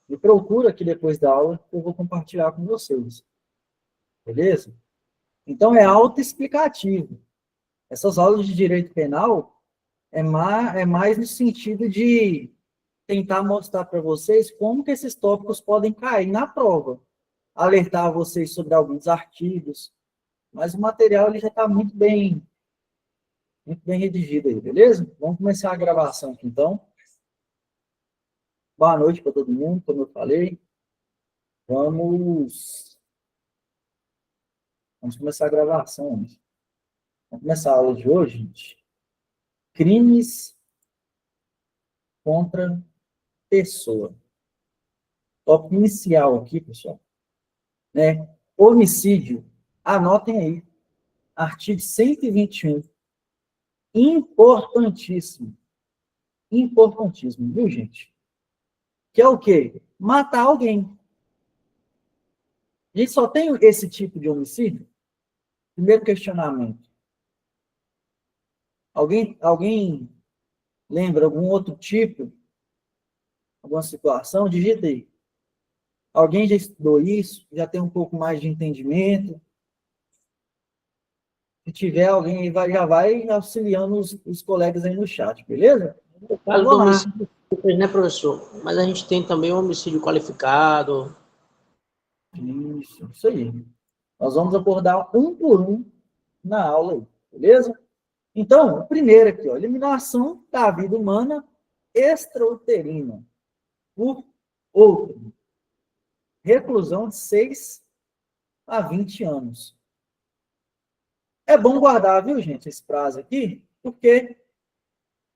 Me procura aqui depois da aula, que eu vou compartilhar com vocês. Beleza? Então, é autoexplicativo. Essas aulas de direito penal é mais no sentido de tentar mostrar para vocês como que esses tópicos podem cair na prova. Alertar vocês sobre alguns artigos. Mas o material ele já está muito bem redigido aí, beleza? Vamos começar a gravação aqui, então. Boa noite para todo mundo, como eu falei. Vamos começar a gravação. Vamos começar a aula de hoje, gente. Crimes contra pessoa. Tópico inicial aqui, pessoal. Né? Homicídio. Anotem aí. Artigo 121. Importantíssimo. Importantíssimo, viu, gente? Que é o quê? Matar alguém. A gente só tem esse tipo de homicídio? Primeiro questionamento. Alguém lembra algum outro tipo? Alguma situação? Digita aí. Alguém já estudou isso? Já tem um pouco mais de entendimento? Se tiver, alguém já vai auxiliando os colegas aí no chat, beleza? No caso do homicídio, né, professor? Mas a gente tem também o homicídio qualificado. Isso aí. Nós vamos abordar um por um na aula aí, beleza? Então, o primeiro aqui, ó, eliminação da vida humana extrauterina por outro. Reclusão de 6 a 20 anos. É bom guardar, viu, gente, esse prazo aqui, porque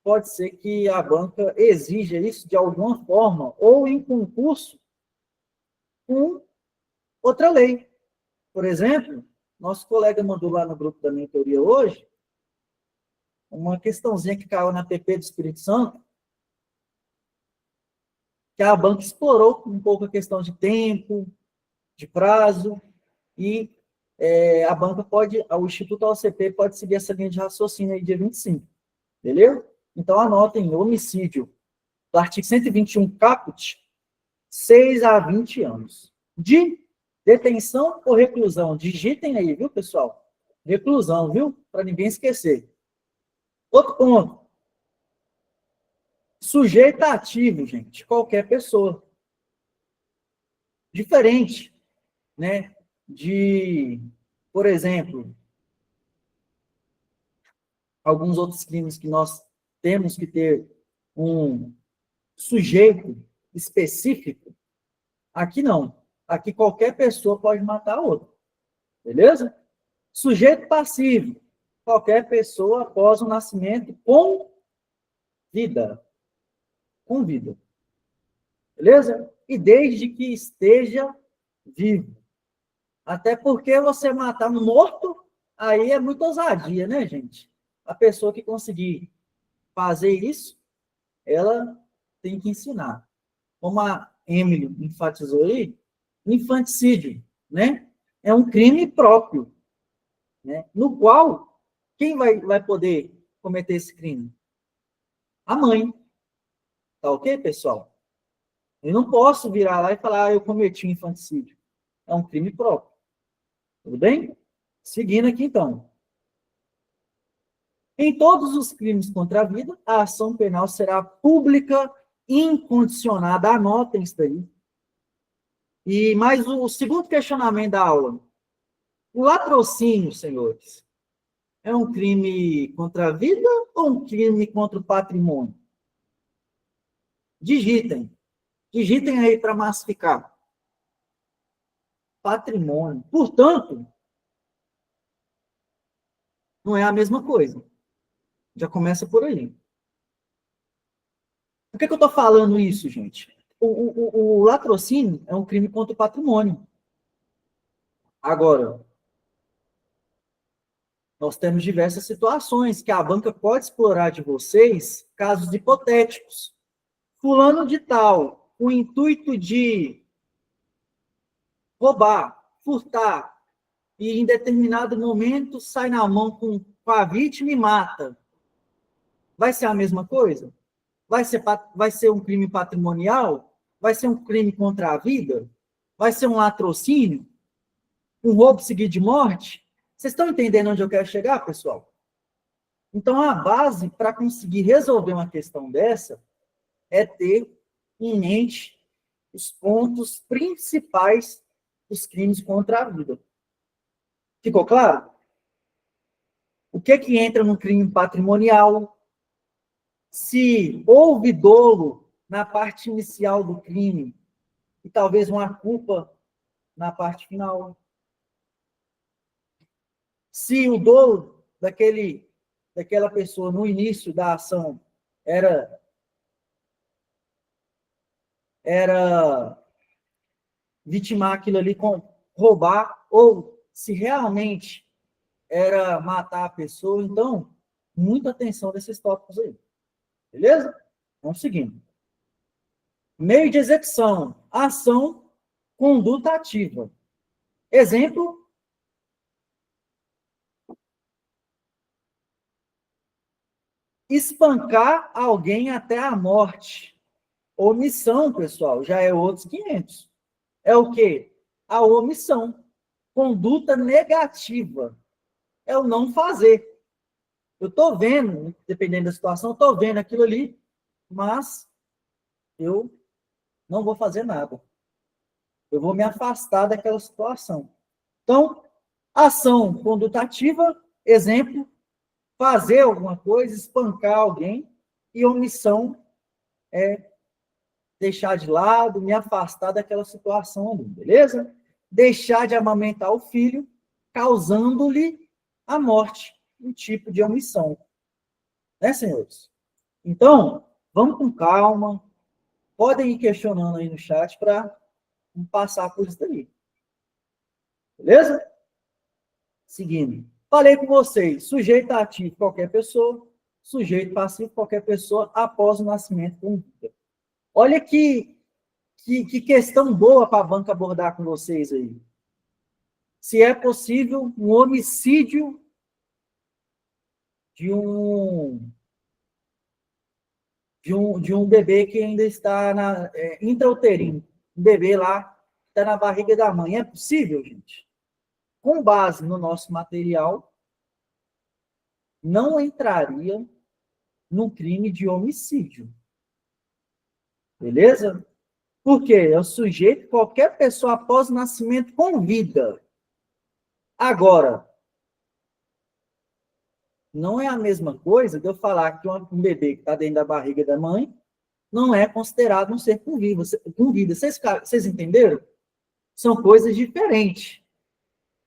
pode ser que a banca exija isso de alguma forma, ou em concurso com outra lei. Por exemplo, nosso colega mandou lá no grupo da mentoria hoje uma questãozinha que caiu na PP do Espírito Santo, que a banca explorou um pouco a questão de tempo, de prazo, e a banca o Instituto OCP pode seguir essa linha de raciocínio aí dia 25. Beleza? Então, anotem homicídio do artigo 121 caput, 6 a 20 anos. De detenção ou reclusão? Digitem aí, viu, pessoal? Reclusão, viu? Para ninguém esquecer. Outro ponto. Sujeito ativo, gente. Qualquer pessoa. Diferente, né? De, por exemplo, alguns outros crimes que nós temos que ter um sujeito específico. Aqui não. Aqui qualquer pessoa pode matar outro. Beleza? Sujeito passivo. Qualquer pessoa após o nascimento com vida. Com vida. Beleza? E desde que esteja vivo. Até porque você matar um morto, aí é muita ousadia, né, gente? A pessoa que conseguir fazer isso, ela tem que ensinar. Como a Emily enfatizou aí, infanticídio, né? É um crime próprio, né? No qual, quem vai poder cometer esse crime? A mãe. Tá ok, pessoal? Eu não posso virar lá e falar, eu cometi infanticídio. É um crime próprio. Tudo bem? Seguindo aqui, então. Em todos os crimes contra a vida, a ação penal será pública, incondicionada. Anotem isso daí. E mais o segundo questionamento da aula. O latrocínio, senhores, é um crime contra a vida ou um crime contra o patrimônio? Digitem. Digitem aí para massificar. Patrimônio. Portanto, não é a mesma coisa. Já começa por aí. Por que eu estou falando isso, gente? O latrocínio é um crime contra o patrimônio. Agora, nós temos diversas situações que a banca pode explorar de vocês, casos hipotéticos. Fulano de tal, com o intuito de roubar, furtar, e em determinado momento sai na mão com a vítima e mata. Vai ser a mesma coisa? Vai ser um crime patrimonial? Vai ser um crime contra a vida? Vai ser um latrocínio? Um roubo seguido de morte? Vocês estão entendendo onde eu quero chegar, pessoal? Então, a base para conseguir resolver uma questão dessa é ter em mente os pontos principais dos crimes contra a vida. Ficou claro? O que entra no crime patrimonial? Se houve dolo na parte inicial do crime e talvez uma culpa na parte final. Se o dolo daquela pessoa no início da ação era vitimar aquilo ali com roubar, ou se realmente era matar a pessoa. Então, muita atenção nesses tópicos aí. Beleza? Vamos seguindo. Meio de execução. Ação, conduta ativa. Exemplo. Espancar alguém até a morte. Omissão, pessoal, já é outros 500. É o quê? A omissão. Conduta negativa. É o não fazer. Eu estou vendo, dependendo da situação, eu estou vendo aquilo ali, mas eu não vou fazer nada. Eu vou me afastar daquela situação. Então, ação condutativa, exemplo, fazer alguma coisa, espancar alguém, e omissão é deixar de lado, me afastar daquela situação ali, beleza? Deixar de amamentar o filho, causando-lhe a morte, um tipo de omissão. Né, senhores? Então, vamos com calma, podem ir questionando aí no chat para passar por isso daí. Beleza? Seguindo. Falei com vocês, sujeito ativo, qualquer pessoa, sujeito passivo, qualquer pessoa, após o nascimento com vida. Olha que questão boa para a banca abordar com vocês aí. Se é possível um homicídio de um bebê que ainda está intrauterino. Um bebê lá, está na barriga da mãe. É possível, gente? Com base no nosso material, não entraria no crime de homicídio. Beleza? Por quê? É o sujeito, qualquer pessoa após o nascimento com vida. Agora, não é a mesma coisa de eu falar que um bebê que está dentro da barriga da mãe não é considerado um ser com vida. Vocês entenderam? São coisas diferentes.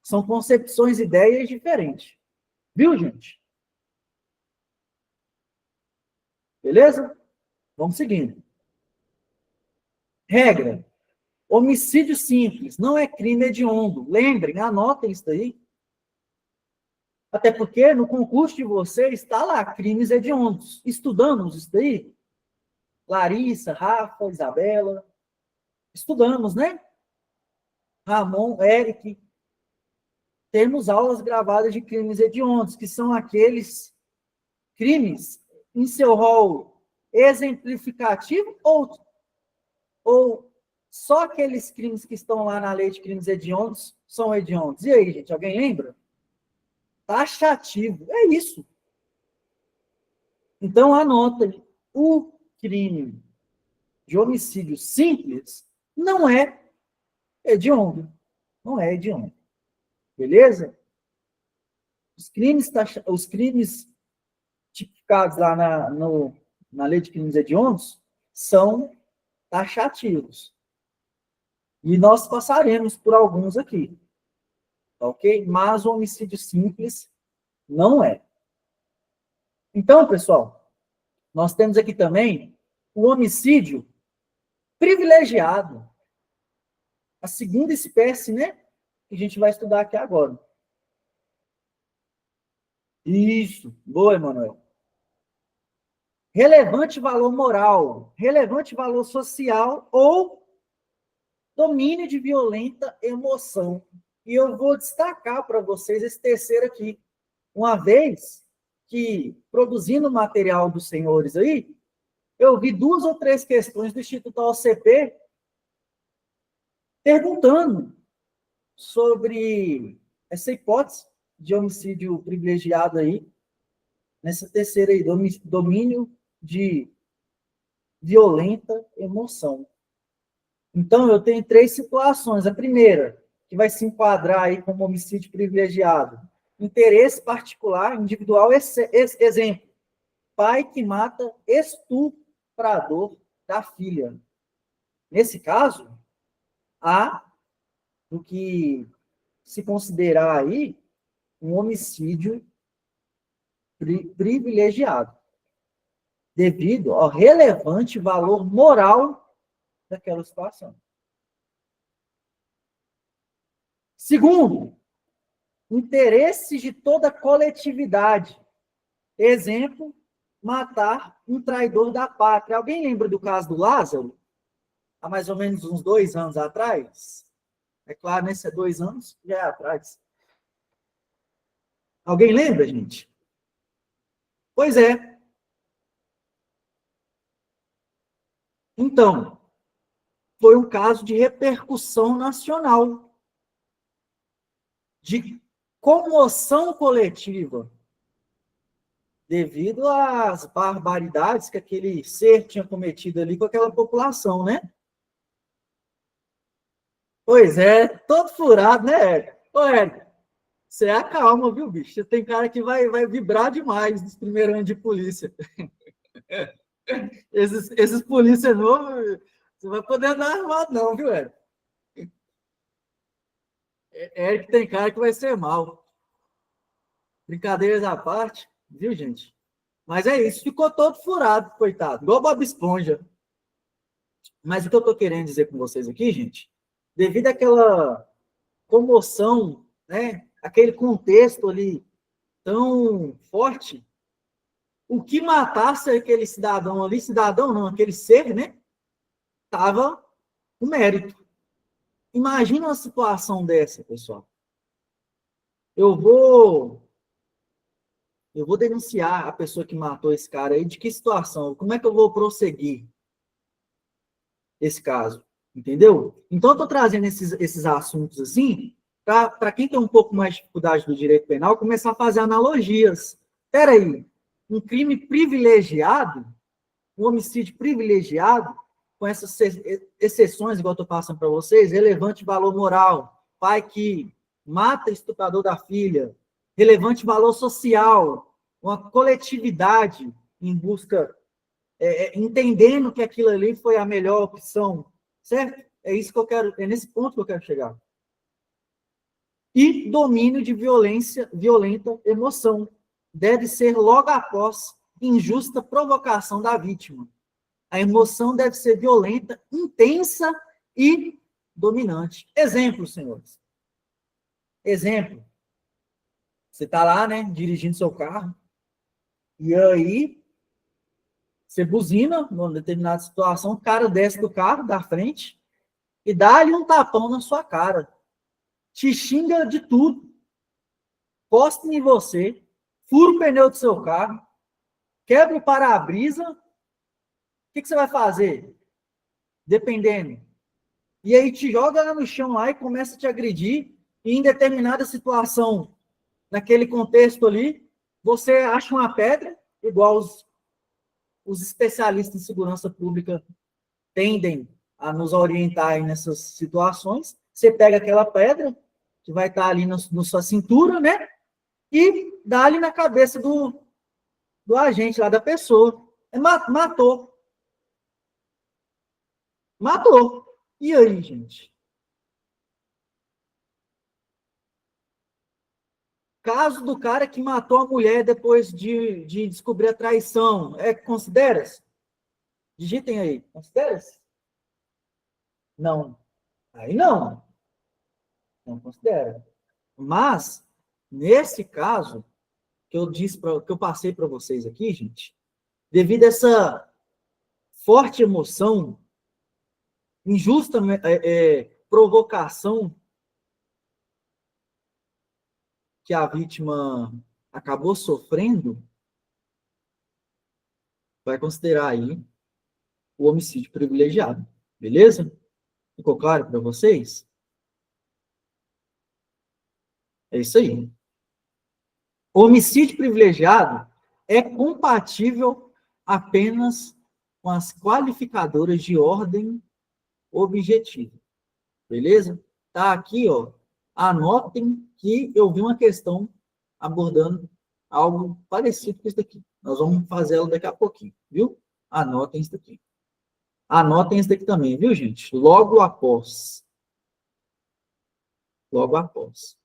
São concepções, ideias diferentes. Viu, gente? Beleza? Vamos seguindo. Regra. Homicídio simples. Não é crime hediondo. Lembrem, anotem isso daí. Até porque no concurso de vocês está lá, crimes hediondos. Estudamos isso daí? Larissa, Rafa, Isabela. Estudamos, né? Ramon, Eric. Temos aulas gravadas de crimes hediondos, que são aqueles crimes em seu rol exemplificativo ou só aqueles crimes que estão lá na lei de crimes hediondos são hediondos. E aí, gente, alguém lembra? Taxativo, é isso. Então, anota, o crime de homicídio simples não é hediondo. Não é hediondo. Beleza? Os crimes tipificados lá na lei de crimes hediondos são taxativos. E nós passaremos por alguns aqui. Ok? Mas o homicídio simples não é. Então, pessoal, nós temos aqui também o homicídio privilegiado. A segunda espécie, né? Que a gente vai estudar aqui agora. Isso. Boa, Emanuel. Relevante valor moral, relevante valor social ou domínio de violenta emoção. E eu vou destacar para vocês esse terceiro aqui. Uma vez que, produzindo o material dos senhores aí, eu vi 2 ou 3 questões do Instituto OCP perguntando sobre essa hipótese de homicídio privilegiado aí, nessa terceira aí, domínio de violenta emoção. Então, eu tenho 3 situações. A primeira, que vai se enquadrar aí como homicídio privilegiado. Interesse particular, individual, exemplo. Pai que mata estuprador da filha. Nesse caso, há o que se considerar aí um homicídio privilegiado, devido ao relevante valor moral daquela situação. Segundo, interesses de toda a coletividade. Exemplo, matar um traidor da pátria. Alguém lembra do caso do Lázaro? Há mais ou menos uns 2 anos atrás? É claro, nesse 2 anos já é atrás. Alguém lembra, gente? Pois é. Então, foi um caso de repercussão nacional, de comoção coletiva, devido às barbaridades que aquele ser tinha cometido ali com aquela população, né? Pois é, todo furado, né, Érico? Ô, Érico, você acalma, viu, bicho? Tem cara que vai vibrar demais nos primeiros anos de polícia. Esses polícia novos, você vai poder andar armado não, viu, Érico? Érico tem cara que vai ser mal. Brincadeiras à parte, viu, gente? Mas é isso, ficou todo furado, coitado, igual Bob Esponja. Mas o que eu estou querendo dizer com vocês aqui, gente, devido àquela comoção, né, aquele contexto ali tão forte, o que matasse aquele cidadão ali, cidadão não, aquele ser, né, estava com mérito. Imagina uma situação dessa, pessoal. Eu vou denunciar a pessoa que matou esse cara aí, de que situação? Como é que eu vou prosseguir esse caso? Entendeu? Então, eu estou trazendo esses assuntos assim, para quem tem um pouco mais de dificuldade do direito penal, começar a fazer analogias. Espera aí, um crime privilegiado, um homicídio privilegiado, com essas exceções, igual eu estou passando para vocês, relevante valor moral, pai que mata estuprador da filha, relevante valor social, uma coletividade em busca, entendendo que aquilo ali foi a melhor opção, certo? É isso que eu quero, é nesse ponto que eu quero chegar. E domínio de violenta emoção. Deve ser logo após injusta provocação da vítima. A emoção deve ser violenta, intensa e dominante. Exemplo, senhores. Exemplo. Você está lá, né, dirigindo seu carro, e aí você buzina numa determinada situação, o cara desce do carro, da frente, e dá-lhe um tapão na sua cara. Te xinga de tudo. Posta em você, fura o pneu do seu carro, quebra o para-brisa. O que você vai fazer? Dependendo. E aí te joga no chão lá e começa a te agredir, e em determinada situação, naquele contexto ali, você acha uma pedra, igual os especialistas em segurança pública tendem a nos orientar nessas situações. Você pega aquela pedra, que vai estar ali na sua cintura, né? E dá ali na cabeça do agente lá, da pessoa. Matou. Matou. E aí, gente? Caso do cara que matou a mulher depois de descobrir a traição. Considera-se? Digitem aí. Considera-se? Não. Aí não. Não considera. Mas, nesse caso, que eu disse que eu passei para vocês aqui, gente, devido a essa forte emoção, injusta provocação que a vítima acabou sofrendo, vai considerar aí o homicídio privilegiado, beleza? Ficou claro para vocês? É isso aí. Homicídio privilegiado é compatível apenas com as qualificadoras de ordem objetiva. Beleza? Tá aqui, ó. Anotem que eu vi uma questão abordando algo parecido com isso daqui. Nós vamos fazer ela daqui a pouquinho, viu? Anotem isso daqui. Anotem isso daqui também, viu, gente? Logo após. Logo após.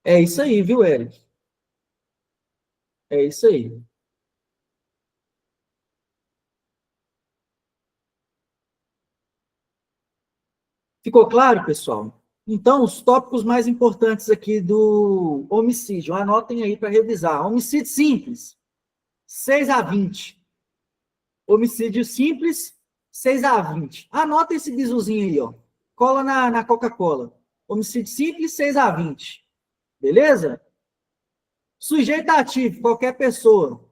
É isso aí, viu, Eric? É isso aí. Ficou claro, pessoal? Então, os tópicos mais importantes aqui do homicídio, anotem aí para revisar. Homicídio simples, 6 a 20. Homicídio simples, 6 a 20. Anota esse bizuzinho aí, ó. Cola na Coca-Cola. Homicídio simples, 6 a 20. Beleza? Sujeito ativo, qualquer pessoa.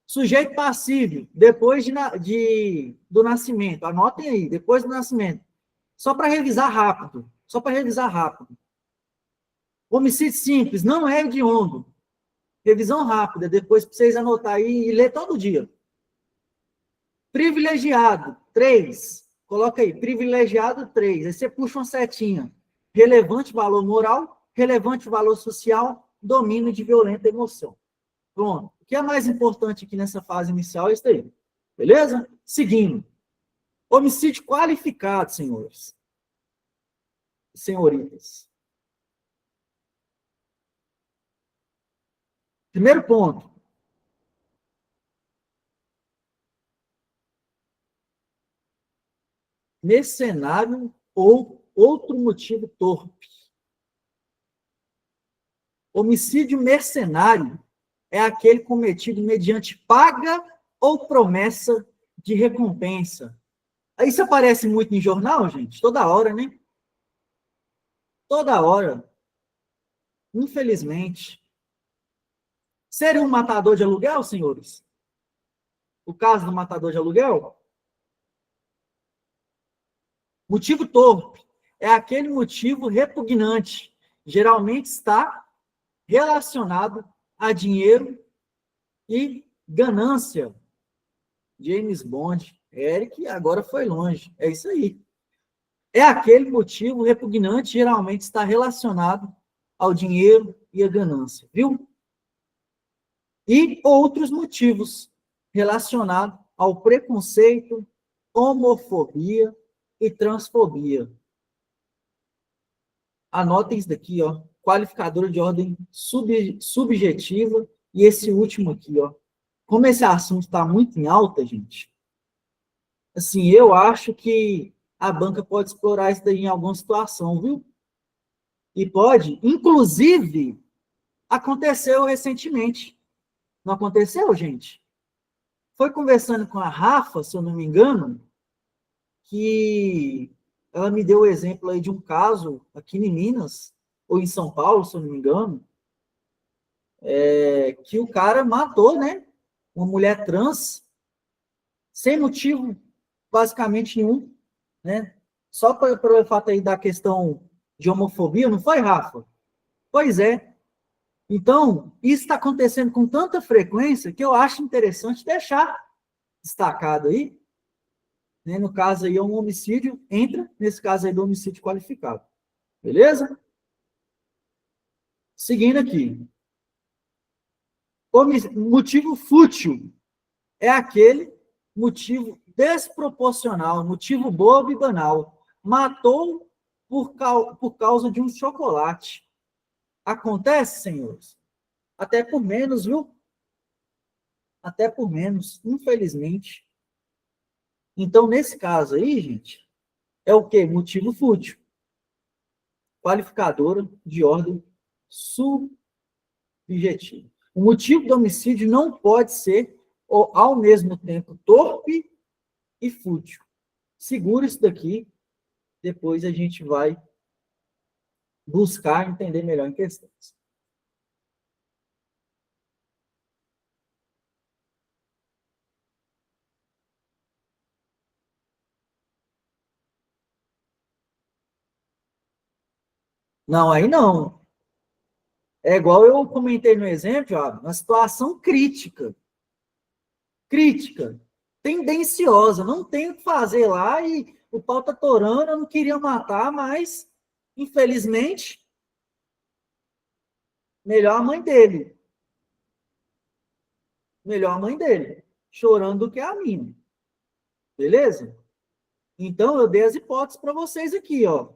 Sujeito passivo, depois do nascimento. Anotem aí, depois do nascimento. Só para revisar rápido. Só para revisar rápido. Homicídio simples, não é hediondo. Revisão rápida, depois para vocês anotar aí e ler todo dia. Privilegiado, 3. Coloca aí, privilegiado 3. Aí você puxa uma setinha. Relevante valor moral, relevante valor social, domínio de violenta emoção. Pronto. O que é mais importante aqui nessa fase inicial é isso aí. Beleza? Seguindo. Homicídio qualificado, senhores. Senhoritas. Primeiro ponto. Mercenário ou outro motivo torpe. Homicídio mercenário é aquele cometido mediante paga ou promessa de recompensa. Isso aparece muito em jornal, gente? Toda hora, né? Toda hora. Infelizmente. Seria um matador de aluguel, senhores? O caso do matador de aluguel? Motivo torpe é aquele motivo repugnante. Geralmente está relacionado a dinheiro e ganância. James Bond. Eric agora foi longe. É isso aí. É aquele motivo repugnante, geralmente está relacionado ao dinheiro e à ganância, viu? E outros motivos relacionados ao preconceito, homofobia e transfobia. Anotem isso daqui, ó. Qualificador de ordem subjetiva. E esse último aqui, ó. Como esse assunto está muito em alta, gente, assim, eu acho que a banca pode explorar isso daí em alguma situação, viu? E pode, inclusive, aconteceu recentemente. Não aconteceu, gente? Foi conversando com a Rafa, se eu não me engano, que ela me deu o exemplo aí de um caso aqui em Minas, ou em São Paulo, se eu não me engano, que o cara matou, né? Uma mulher trans, sem motivo basicamente nenhum, né? Só pelo fato aí da questão de homofobia, não foi, Rafa? Pois é. Então, isso está acontecendo com tanta frequência que eu acho interessante deixar destacado aí, né? No caso aí é um homicídio, entra nesse caso aí do homicídio qualificado. Beleza? Seguindo aqui. Motivo fútil é aquele motivo desproporcional, motivo bobo e banal. Matou por causa de um chocolate. Acontece, senhores? Até por menos, viu? Até por menos, infelizmente. Então, nesse caso aí, gente, é o quê? Motivo fútil. Qualificadora de ordem subjetiva. O motivo do homicídio não pode ser, ao mesmo tempo, torpe e fútil. Segura isso daqui, depois a gente vai buscar entender melhor em questões. Não, aí não. É igual eu comentei no exemplo, ó, uma situação crítica. Crítica. Tendenciosa. Não tem o que fazer lá e o pau tá torando, eu não queria matar, mas, infelizmente, melhor a mãe dele. Melhor a mãe dele. Chorando do que a minha. Beleza? Então, eu dei as hipóteses para vocês aqui, ó.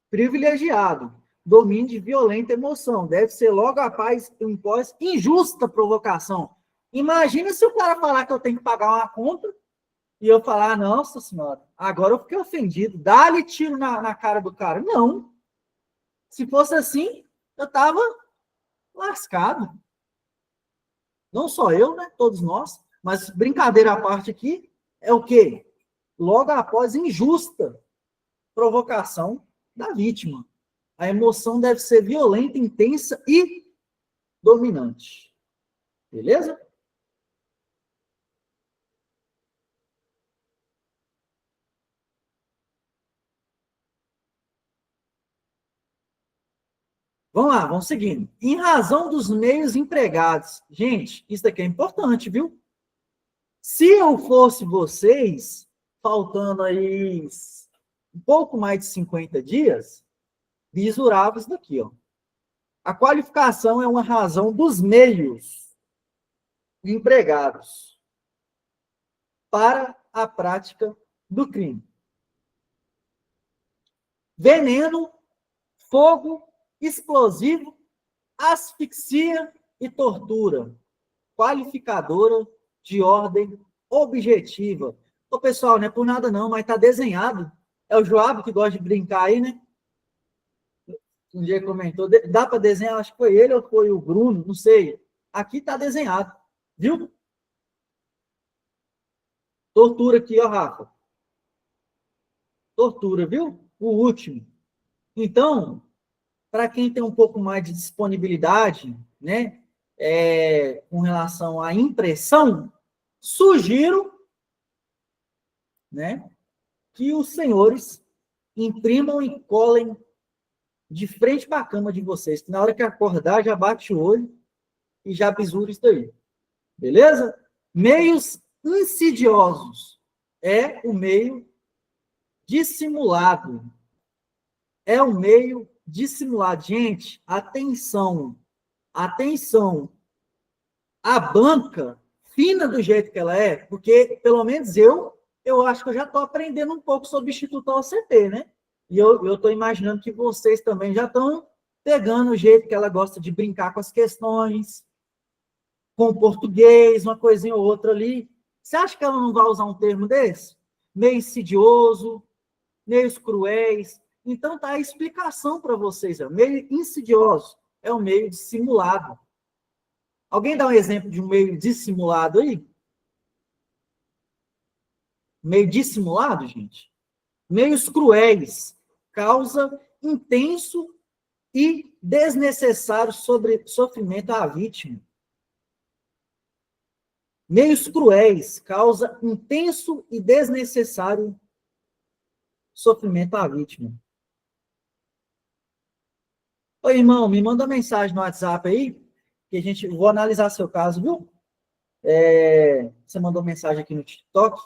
Privilegiado. Domínio de violenta emoção. Deve ser logo após injusta provocação. Imagina se o cara falar que eu tenho que pagar uma conta e eu falar, nossa senhora, agora eu fiquei ofendido. Dá-lhe tiro na cara do cara. Não. Se fosse assim, eu tava lascado. Não só eu, né? Todos nós. Mas brincadeira à parte aqui, é o quê? Logo após injusta provocação da vítima. A emoção deve ser violenta, intensa e dominante. Beleza? Vamos lá, vamos seguindo. Em razão dos meios empregados. Gente, isso daqui é importante, viu? Se eu fosse vocês, faltando aí um pouco mais de 50 dias, visurava isso daqui, ó. A qualificação é uma razão dos meios empregados para a prática do crime. Veneno, fogo, explosivo, asfixia e tortura. Qualificadora de ordem objetiva. Ô, pessoal, não é por nada não, mas está desenhado. É o Joab que gosta de brincar aí, né? Um dia comentou, dá para desenhar, acho que foi ele ou foi o Bruno, não sei. Aqui está desenhado, viu? Tortura aqui, ó, Rafa. Tortura, viu? O último. Então, para quem tem um pouco mais de disponibilidade, né, com relação à impressão, sugiro, né, que os senhores imprimam e colem de frente para a cama de vocês, que na hora que acordar já bate o olho e já bisura isso daí. Beleza? Meios insidiosos. É o meio dissimulado. É o meio dissimulado. Gente, atenção. Atenção. A banca, fina do jeito que ela é, porque pelo menos eu acho que eu já estou aprendendo um pouco sobre o Instituto OCP, né? E eu estou imaginando que vocês também já estão pegando o jeito que ela gosta de brincar com as questões, com o português, uma coisinha ou outra ali. Você acha que ela não vai usar um termo desse? Meio insidioso, meios cruéis. Então tá a explicação para vocês. Meio insidioso é o meio dissimulado. Alguém dá um exemplo de um meio dissimulado aí? Meio dissimulado, gente? Meios cruéis. Causa intenso e desnecessário sofrimento à vítima. Meios cruéis. Causa intenso e desnecessário sofrimento à vítima. Oi, irmão, me manda uma mensagem no WhatsApp aí, que vou analisar seu caso, viu? Você mandou mensagem aqui no TikTok,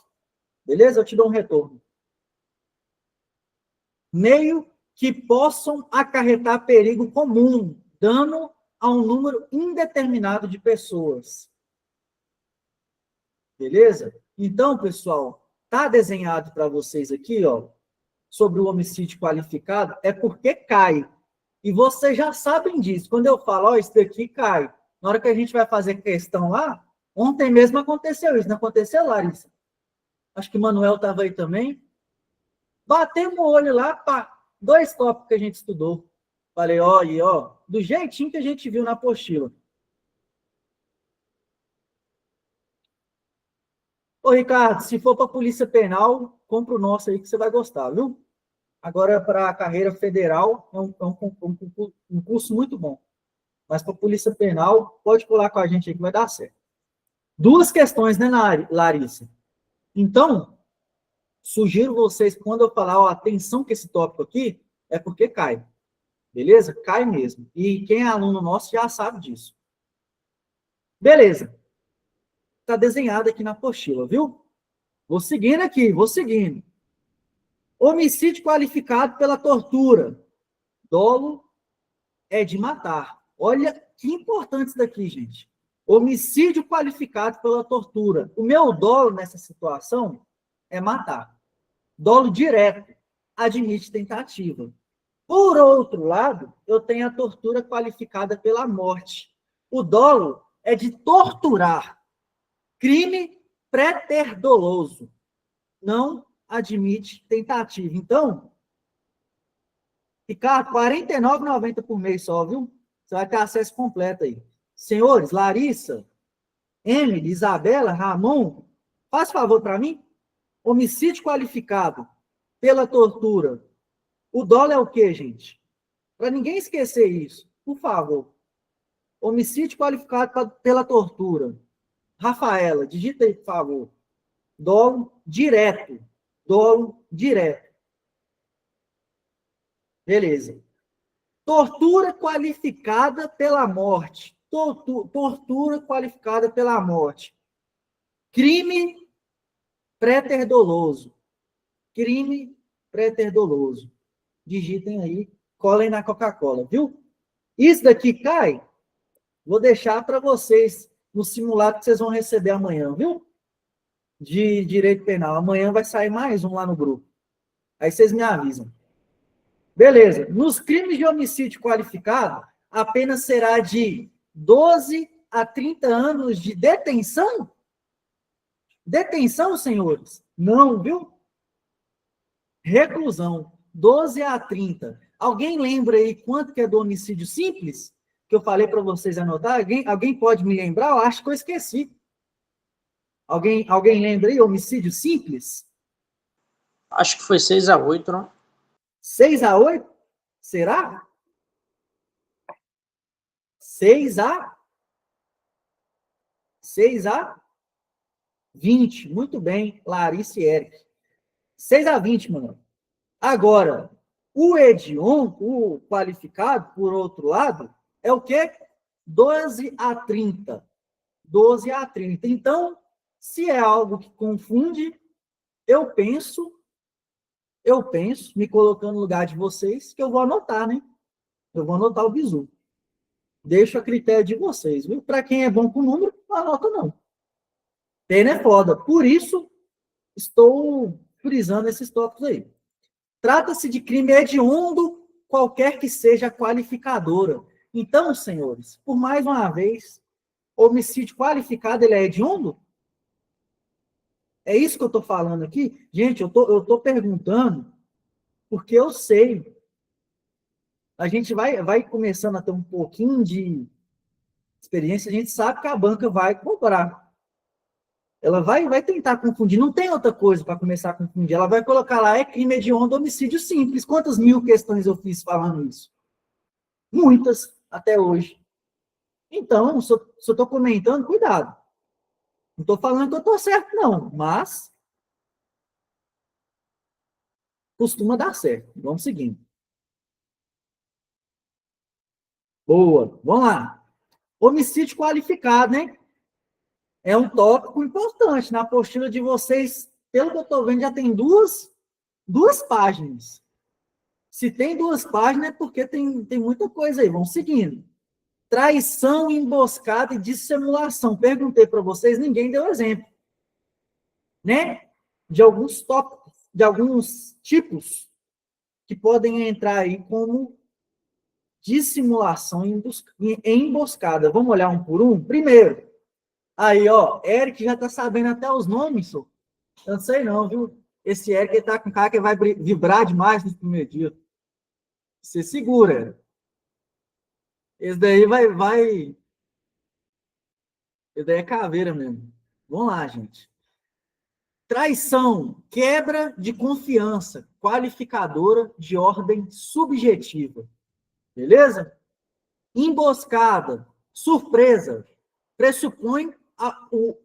beleza? Eu te dou um retorno. Meio que possam acarretar perigo comum, dano a um número indeterminado de pessoas. Beleza? Então, pessoal, tá desenhado para vocês aqui, ó, sobre o homicídio qualificado, é porque cai. E vocês já sabem disso. Quando eu falo, ó, isso daqui cai. Na hora que a gente vai fazer questão lá, ontem mesmo aconteceu isso. Não aconteceu, Larissa? Acho que o Manuel estava aí também. Batemos o olho lá, pá, 2 tópicos que a gente estudou. Falei, ó, do jeitinho que a gente viu na apostila. Ô, Ricardo, se for para a Polícia Penal, compra o nosso aí que você vai gostar, viu? Agora, para a carreira federal, é um curso muito bom. Mas para a Polícia Penal, pode colar com a gente aí que vai dar certo. 2 questões, né, Larissa? Então, sugiro vocês, quando eu falar, ó, atenção que esse tópico aqui, é porque cai. Beleza? Cai mesmo. E quem é aluno nosso já sabe disso. Beleza. Está desenhado aqui na apostila, viu? Vou seguindo aqui, vou seguindo. Homicídio qualificado pela tortura. Dolo é de matar. Olha que importante isso daqui, gente. Homicídio qualificado pela tortura. O meu dolo nessa situação é matar. Dolo direto. Admite tentativa. Por outro lado, eu tenho a tortura qualificada pela morte. O dolo é de torturar. Crime préter-doloso. Não admite tentativa. Então, ficar R$ 49,90 por mês só, viu? Você vai ter acesso completo aí. Senhores, Larissa, Emily, Isabela, Ramon, faz favor para mim. Homicídio qualificado pela tortura. O dolo é o quê, gente? Para ninguém esquecer isso, por favor. Homicídio qualificado pela tortura. Rafaela, digita aí, por favor. Dolo direto. Dolo direto. Beleza. Tortura qualificada pela morte. Tortura qualificada pela morte. Crime préter-doloso. Crime préter-doloso. Digitem aí, colhem na Coca-Cola, viu? Isso daqui cai, vou deixar para vocês no simulado que vocês vão receber amanhã, viu? De direito penal. Amanhã vai sair mais um lá no grupo. Aí vocês me avisam. Beleza. Nos crimes de homicídio qualificado, a pena será de 12 a 30 anos de detenção? Detenção, senhores? Não, viu? Reclusão. 12 a 30. Alguém lembra aí quanto que é do homicídio simples? Que eu falei para vocês anotar? Alguém pode me lembrar? Eu acho que eu esqueci. Alguém lembra aí? Homicídio simples? Acho que foi 6-8, não? 6-8? Será? 6-20. Muito bem, Larissa e Eric. 6-20, mano. Agora, o hediondo, o qualificado, por outro lado, é o quê? 12 a 30. 12 a 30. Então, se é algo que confunde, eu penso, me colocando no lugar de vocês, que eu vou anotar, né? Eu vou anotar o bizu. Deixo a critério de vocês, viu? Para quem é bom com número, não anota não. Pena é foda. Por isso, estou frisando esses tópicos aí. Trata-se de crime hediondo, qualquer que seja a qualificadora. Então, senhores, por mais uma vez, homicídio qualificado, ele é hediondo? É isso que eu estou falando aqui? Gente, eu tô perguntando porque eu sei. A gente vai começando a ter um pouquinho de experiência, a gente sabe que a banca vai cobrar. Ela vai tentar confundir. Não tem outra coisa para começar a confundir. Ela vai colocar lá, é crime hediondo, homicídio simples. Quantas mil questões eu fiz falando isso? Muitas, até hoje. Então, se eu estou comentando, cuidado. Não estou falando que eu estou certo, não. Mas costuma dar certo. Vamos seguindo. Boa. Vamos lá. Homicídio qualificado, né? É um tópico importante. Na apostila de vocês, pelo que eu estou vendo, já tem duas páginas. Se tem 2 páginas, é porque tem muita coisa aí. Vamos seguindo. Traição, emboscada e dissimulação. Perguntei para vocês, ninguém deu exemplo. Né? De alguns tópicos, de alguns tipos que podem entrar aí como dissimulação e emboscada. Vamos olhar um por um? Primeiro, aí, ó, Eric já tá sabendo até os nomes, só. Eu não sei não, viu? Esse Eric ele tá com cara que vai vibrar demais no primeiro dia. Você segura. Esse daí vai... Esse daí é caveira mesmo. Vamos lá, gente. Traição, quebra de confiança, qualificadora de ordem subjetiva. Beleza? Emboscada, surpresa, pressupõe o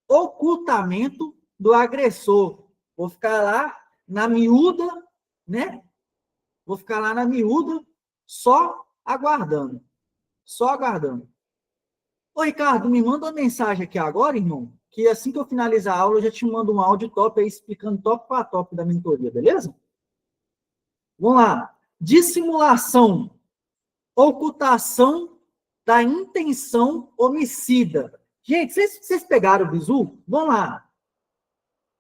ocultamento do agressor. Vou ficar lá na miúda, né? Vou ficar lá na miúda Só aguardando. Só aguardando. Ô, Ricardo, me manda uma mensagem aqui agora, irmão, que assim que eu finalizar a aula, eu já te mando um áudio top aí explicando top para top da mentoria, beleza? Vamos lá. Dissimulação, ocultação da intenção homicida. Gente, vocês pegaram o bizu? Vamos lá.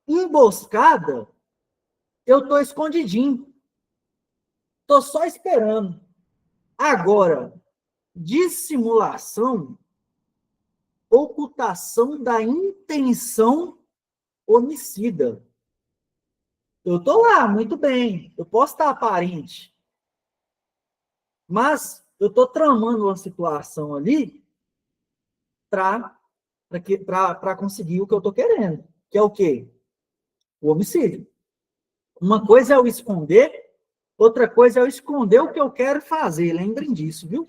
Emboscada, eu estou escondidinho. Estou só esperando. Agora, dissimulação, ocultação da intenção homicida. Eu estou lá, muito bem. Eu posso estar aparente. Mas eu estou tramando uma situação ali para conseguir o que eu estou querendo. Que é o quê? O homicídio. Uma coisa é eu esconder, outra coisa é eu esconder o que eu quero fazer. Lembrem disso, viu?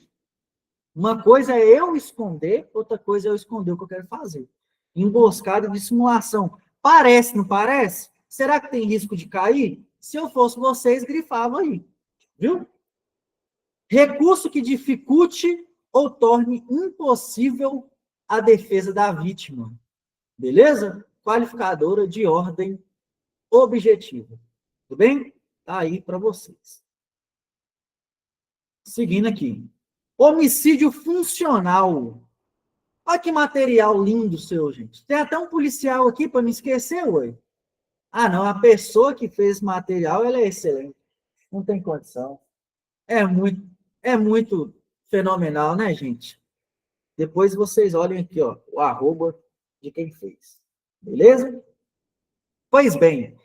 Uma coisa é eu esconder, outra coisa é eu esconder o que eu quero fazer. Emboscada e dissimulação. Parece, não parece? Será que tem risco de cair? Se eu fosse vocês, grifava aí. Viu? Recurso que dificulte ou torne impossível a defesa da vítima. Beleza? Qualificadora de ordem objetiva. Tudo bem? Tá aí para vocês. Seguindo aqui. Homicídio funcional. Olha que material lindo seu, gente. Tem até um policial aqui para me esquecer, ué. Ah, não, a pessoa que fez esse material, ela é excelente. Não tem condição. É muito fenomenal, né, gente? Depois vocês olhem aqui, ó, o arroba de quem fez. Beleza? Pois bem,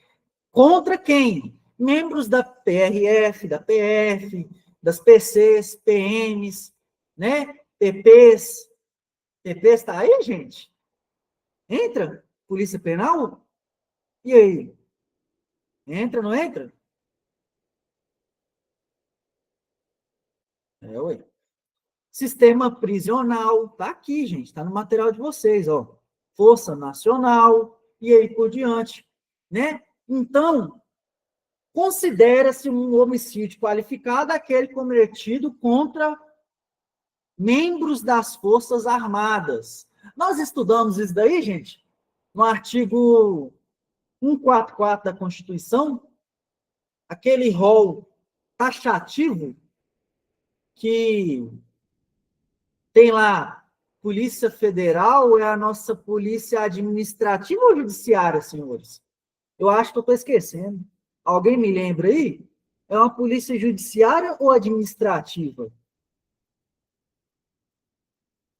contra quem? Membros da PRF, da PF, das PCs, PMs, né? PPs. PPs está aí, gente? Entra? Polícia Penal? E aí? Entra, não entra? Ué. Sistema prisional, tá aqui, gente, tá no material de vocês, ó. Força Nacional, e aí por diante, né? Então, considera-se um homicídio qualificado aquele cometido contra membros das Forças Armadas. Nós estudamos isso daí, gente, no artigo 144 da Constituição, aquele rol taxativo que tem lá Polícia Federal, é a nossa polícia administrativa ou judiciária, senhores? Eu acho que eu estou esquecendo. Alguém me lembra aí? É uma polícia judiciária ou administrativa?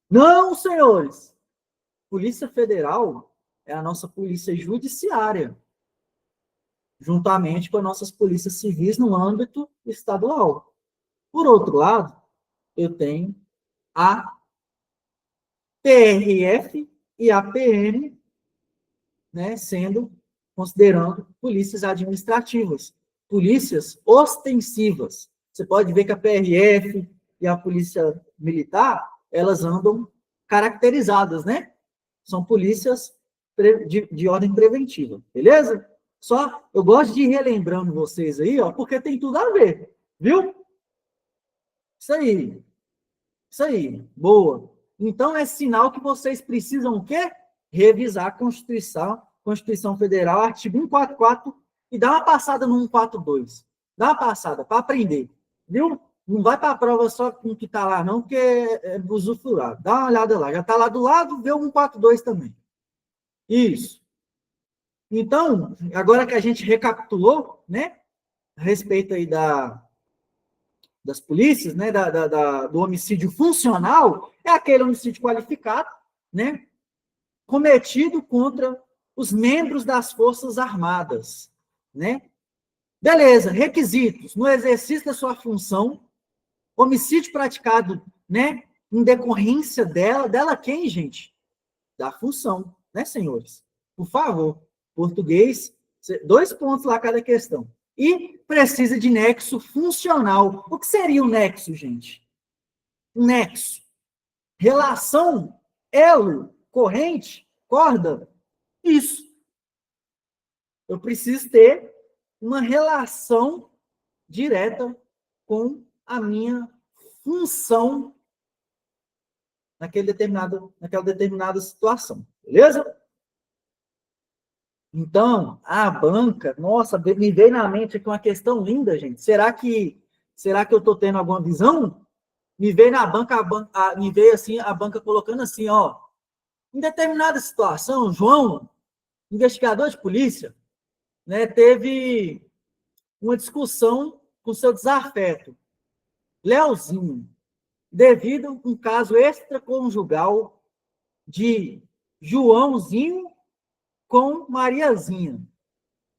Não, senhores. Polícia Federal é a nossa polícia judiciária, juntamente com as nossas polícias civis no âmbito estadual. Por outro lado, eu tenho a PRF e a PM, né, considerando polícias administrativas, polícias ostensivas. Você pode ver que a PRF e a Polícia Militar, elas andam caracterizadas, né? São polícias de ordem preventiva, beleza? Só, eu gosto de ir relembrando vocês aí, ó, porque tem tudo a ver, viu? Isso aí, boa. Então, é sinal que vocês precisam o quê? Revisar a Constituição Federal, artigo 144, e dar uma passada no 142. Dá uma passada, para aprender, viu? Não vai para a prova só com o que está lá, não, porque é usufruado. Dá uma olhada lá. Já está lá do lado, vê o 142 também. Isso. Então, agora que a gente recapitulou, né, a respeito aí das polícias, né, do homicídio funcional, é aquele homicídio qualificado, né, cometido contra os membros das Forças Armadas, né? Beleza, requisitos. No exercício da sua função, homicídio praticado, né, em decorrência dela quem, gente? Da função, né, senhores? Por favor, português, 2 pontos lá cada questão. E precisa de nexo funcional. O que seria um nexo, gente? Um nexo. Relação, elo, corrente, corda. Isso. Eu preciso ter uma relação direta com a minha função naquela determinada situação, beleza? Então, a banca, nossa, me veio na mente aqui uma questão linda, gente. Será que eu estou tendo alguma visão? Me veio na banca, me veio assim, a banca colocando assim, ó, em determinada situação, João, investigador de polícia, né, teve uma discussão com seu desafeto, Leozinho, devido a um caso extraconjugal de Joãozinho com Mariazinha.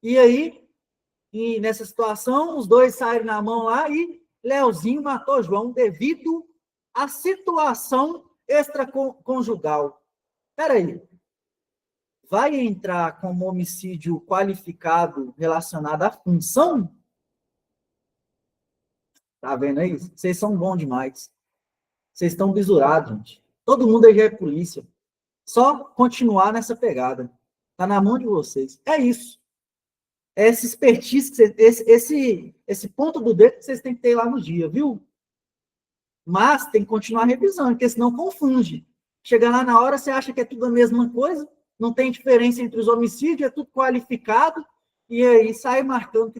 E aí, nessa situação, os dois saíram na mão lá e Leozinho matou João devido à situação extraconjugal. Espera aí. Vai entrar como homicídio qualificado relacionado à função? Tá vendo aí? Vocês são bons demais. Vocês estão bisurados, gente. Todo mundo aí já é polícia. Só continuar nessa pegada. Tá na mão de vocês. É isso. É essa expertise, esse ponto do dedo que vocês têm que ter lá no dia, viu? Mas tem que continuar revisando, porque senão confunde. Chega lá na hora, você acha que é tudo a mesma coisa, não tem diferença entre os homicídios, é tudo qualificado, e aí sai marcando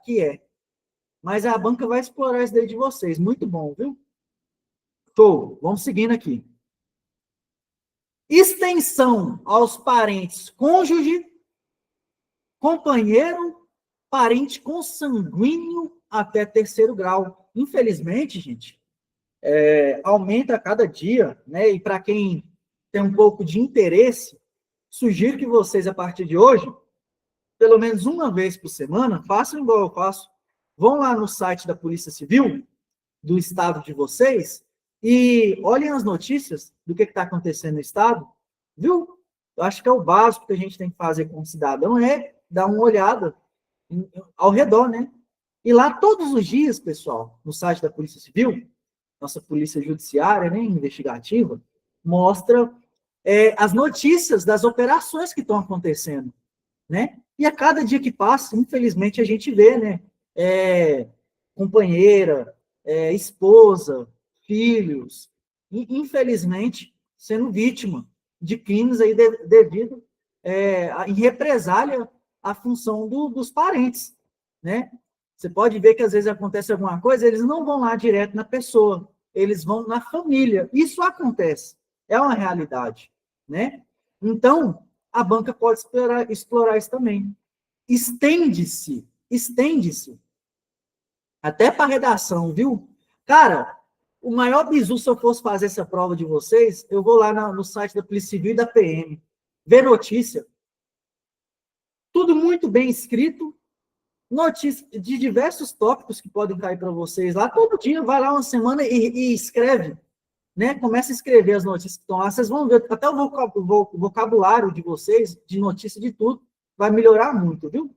que é. Mas a banca vai explorar isso daí de vocês. Muito bom, viu? Show. Vamos seguindo aqui. Extensão aos parentes cônjuge, companheiro, parente consanguíneo até terceiro grau. Infelizmente, gente, aumenta a cada dia, né? E para quem tem um pouco de interesse, sugiro que vocês, a partir de hoje, pelo menos uma vez por semana, façam igual eu faço. Vão lá no site da Polícia Civil, do estado de vocês, e olhem as notícias do que está acontecendo no estado, viu? Eu acho que é o básico que a gente tem que fazer como cidadão, é dar uma olhada ao redor, né? E lá todos os dias, pessoal, no site da Polícia Civil, nossa polícia judiciária, né, investigativa, mostra as notícias das operações que estão acontecendo, né? E a cada dia que passa, infelizmente, a gente vê, né, companheira, esposa, filhos, infelizmente, sendo vítima de crimes aí devido em represália à função dos parentes, né? Você pode ver que às vezes acontece alguma coisa, eles não vão lá direto na pessoa, eles vão na família. Isso acontece, é uma realidade, né? Então, a banca pode explorar isso também. Estende-se até para redação, viu? Cara, o maior bizu, se eu fosse fazer essa prova de vocês, eu vou lá no site da Polícia Civil e da PM, ver notícia. Tudo muito bem escrito, notícia de diversos tópicos que podem cair para vocês lá. Todo dia, vai lá uma semana e escreve, né? Começa a escrever as notícias que estão lá. Vocês vão ver, até o vocabulário de vocês, de notícia de tudo, vai melhorar muito, viu?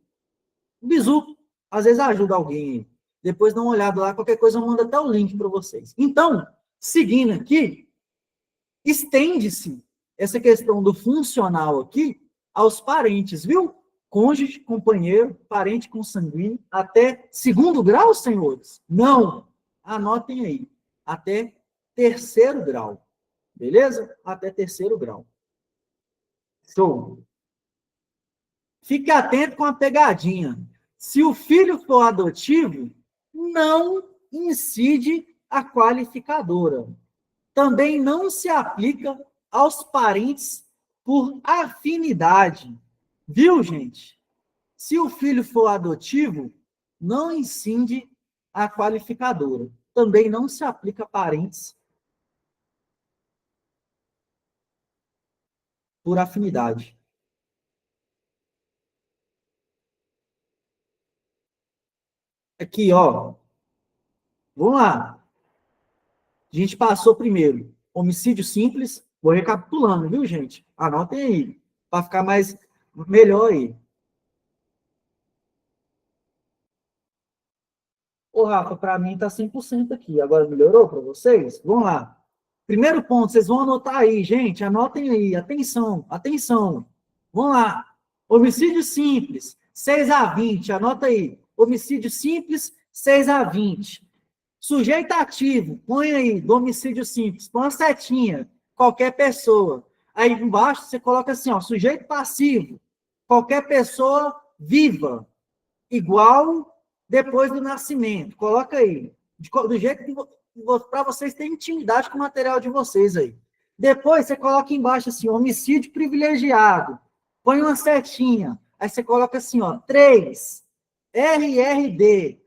O bizu, às vezes ajuda alguém. Depois dá uma olhada lá, qualquer coisa eu mando até o link para vocês. Então, seguindo aqui, estende-se essa questão do funcional aqui aos parentes, viu? Cônjuge, companheiro, parente consanguíneo, até segundo grau, senhores? Não. Anotem aí. Até terceiro grau. Beleza? Até terceiro grau. Show. Fique atento com a pegadinha. Se o filho for adotivo, não incide a qualificadora. Também não se aplica aos parentes por afinidade. Viu, gente? Se o filho for adotivo, não incide a qualificadora. Também não se aplica a parentes por afinidade. Aqui, ó. Vamos lá. A gente passou primeiro homicídio simples. Vou recapitulando, viu, gente? Anotem aí, para ficar melhor aí. Ô, Rafa, para mim tá 100% aqui. Agora melhorou para vocês? Vamos lá. Primeiro ponto, vocês vão anotar aí, gente. Anotem aí. Atenção, atenção. Vamos lá. Homicídio simples, 6 a 20. Anota aí. Homicídio simples, 6 a 20. Sujeito ativo, põe aí, do homicídio simples, põe uma setinha, qualquer pessoa. Aí embaixo você coloca assim, ó, sujeito passivo, qualquer pessoa viva, igual depois do nascimento. Coloca aí, do jeito que para vocês terem intimidade com o material de vocês aí. Depois você coloca embaixo assim, homicídio privilegiado, põe uma setinha, aí você coloca assim, ó, 3, RRD.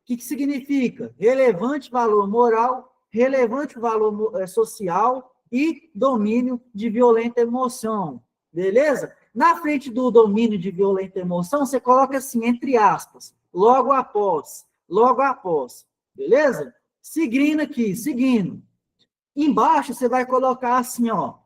O que significa? Relevante valor moral, relevante valor social e domínio de violenta emoção. Beleza? Na frente do domínio de violenta emoção, você coloca assim, entre aspas, logo após. Beleza? Seguindo aqui, seguindo. Embaixo, você vai colocar assim, ó,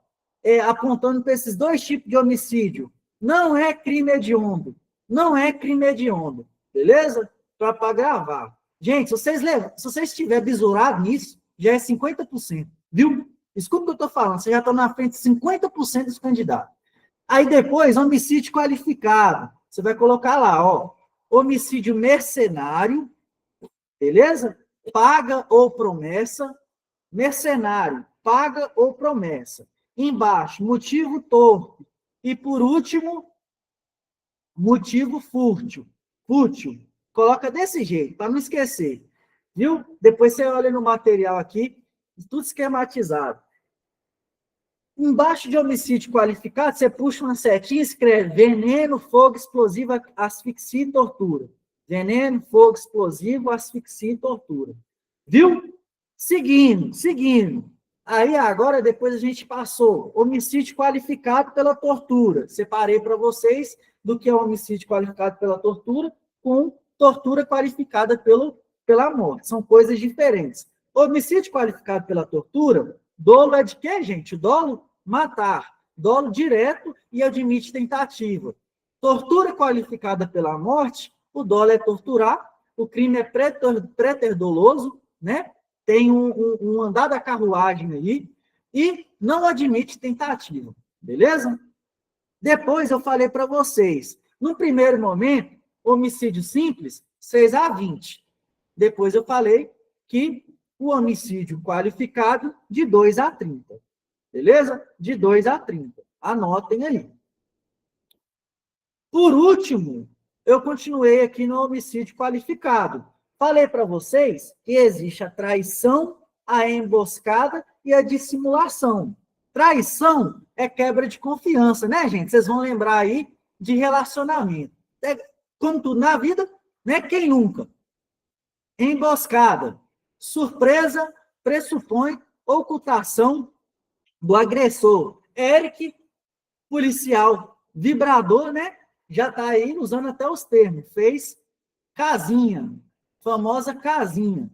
apontando para esses dois tipos de homicídio. Não é crime hediondo. Não é crime hediondo. Beleza? Para gravar. Gente, se vocês estiverem bisurados nisso, já é 50%. Viu? Escuta o que eu estou falando. Você já está na frente de 50% dos candidatos. Aí depois, homicídio qualificado. Você vai colocar lá, ó, homicídio mercenário, beleza? Paga ou promessa. Mercenário, paga ou promessa. Embaixo, motivo torpe. E por último, motivo fútil. Coloca desse jeito, para não esquecer. Viu? Depois você olha no material aqui, tudo esquematizado. Embaixo de homicídio qualificado, você puxa uma setinha e escreve veneno, fogo explosivo, asfixia e tortura. Veneno, fogo explosivo, asfixia e tortura. Viu? Seguindo. Aí, agora, depois a gente passou homicídio qualificado pela tortura. Separei para vocês do que é homicídio qualificado pela tortura com tortura qualificada pela morte. São coisas diferentes. Homicídio qualificado pela tortura, dolo é de quê, gente? Dolo, matar. Dolo direto e admite tentativa. Tortura qualificada pela morte, o dolo é torturar, o crime é préter-doloso, né? Tem um andar da carruagem aí, e não admite tentativa, beleza? Depois eu falei para vocês, no primeiro momento, homicídio simples, 6 a 20. Depois eu falei que o homicídio qualificado, de 2 a 30. Beleza? De 2 a 30. Anotem aí. Por último, eu continuei aqui no homicídio qualificado. Falei para vocês que existe a traição, a emboscada e a dissimulação. Traição é quebra de confiança, né, gente? Vocês vão lembrar aí de relacionamento. Como tudo na vida, né? Quem nunca? Emboscada. Surpresa pressupõe ocultação do agressor. Eric, policial, vibrador, né? Já está aí usando até os termos. Fez casinha. Famosa casinha.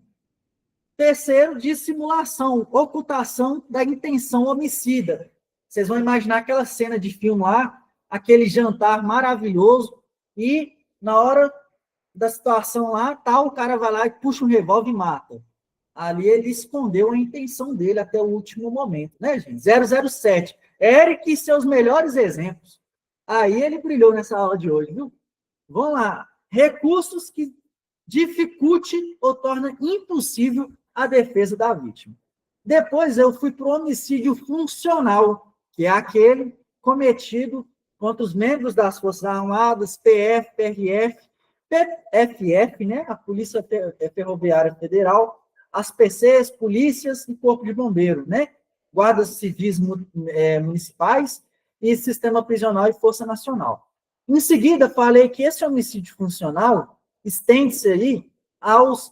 Terceiro, dissimulação, ocultação da intenção homicida. Vocês vão imaginar aquela cena de filme lá, aquele jantar maravilhoso, e na hora da situação lá, o cara vai lá e puxa um revólver e mata. Ali ele escondeu a intenção dele até o último momento, né, gente? 007. Eric e seus melhores exemplos. Aí ele brilhou nessa aula de hoje, viu? Vamos lá. Recursos que dificulte ou torna impossível a defesa da vítima. Depois eu fui para o homicídio funcional, que é aquele cometido contra os membros das Forças Armadas, PF, PRF, PFF, né, a Polícia Ferroviária Federal, as PCs, polícias e Corpo de Bombeiro, né, guardas civis municipais e sistema prisional e Força Nacional. Em seguida, falei que esse homicídio funcional estende-se aí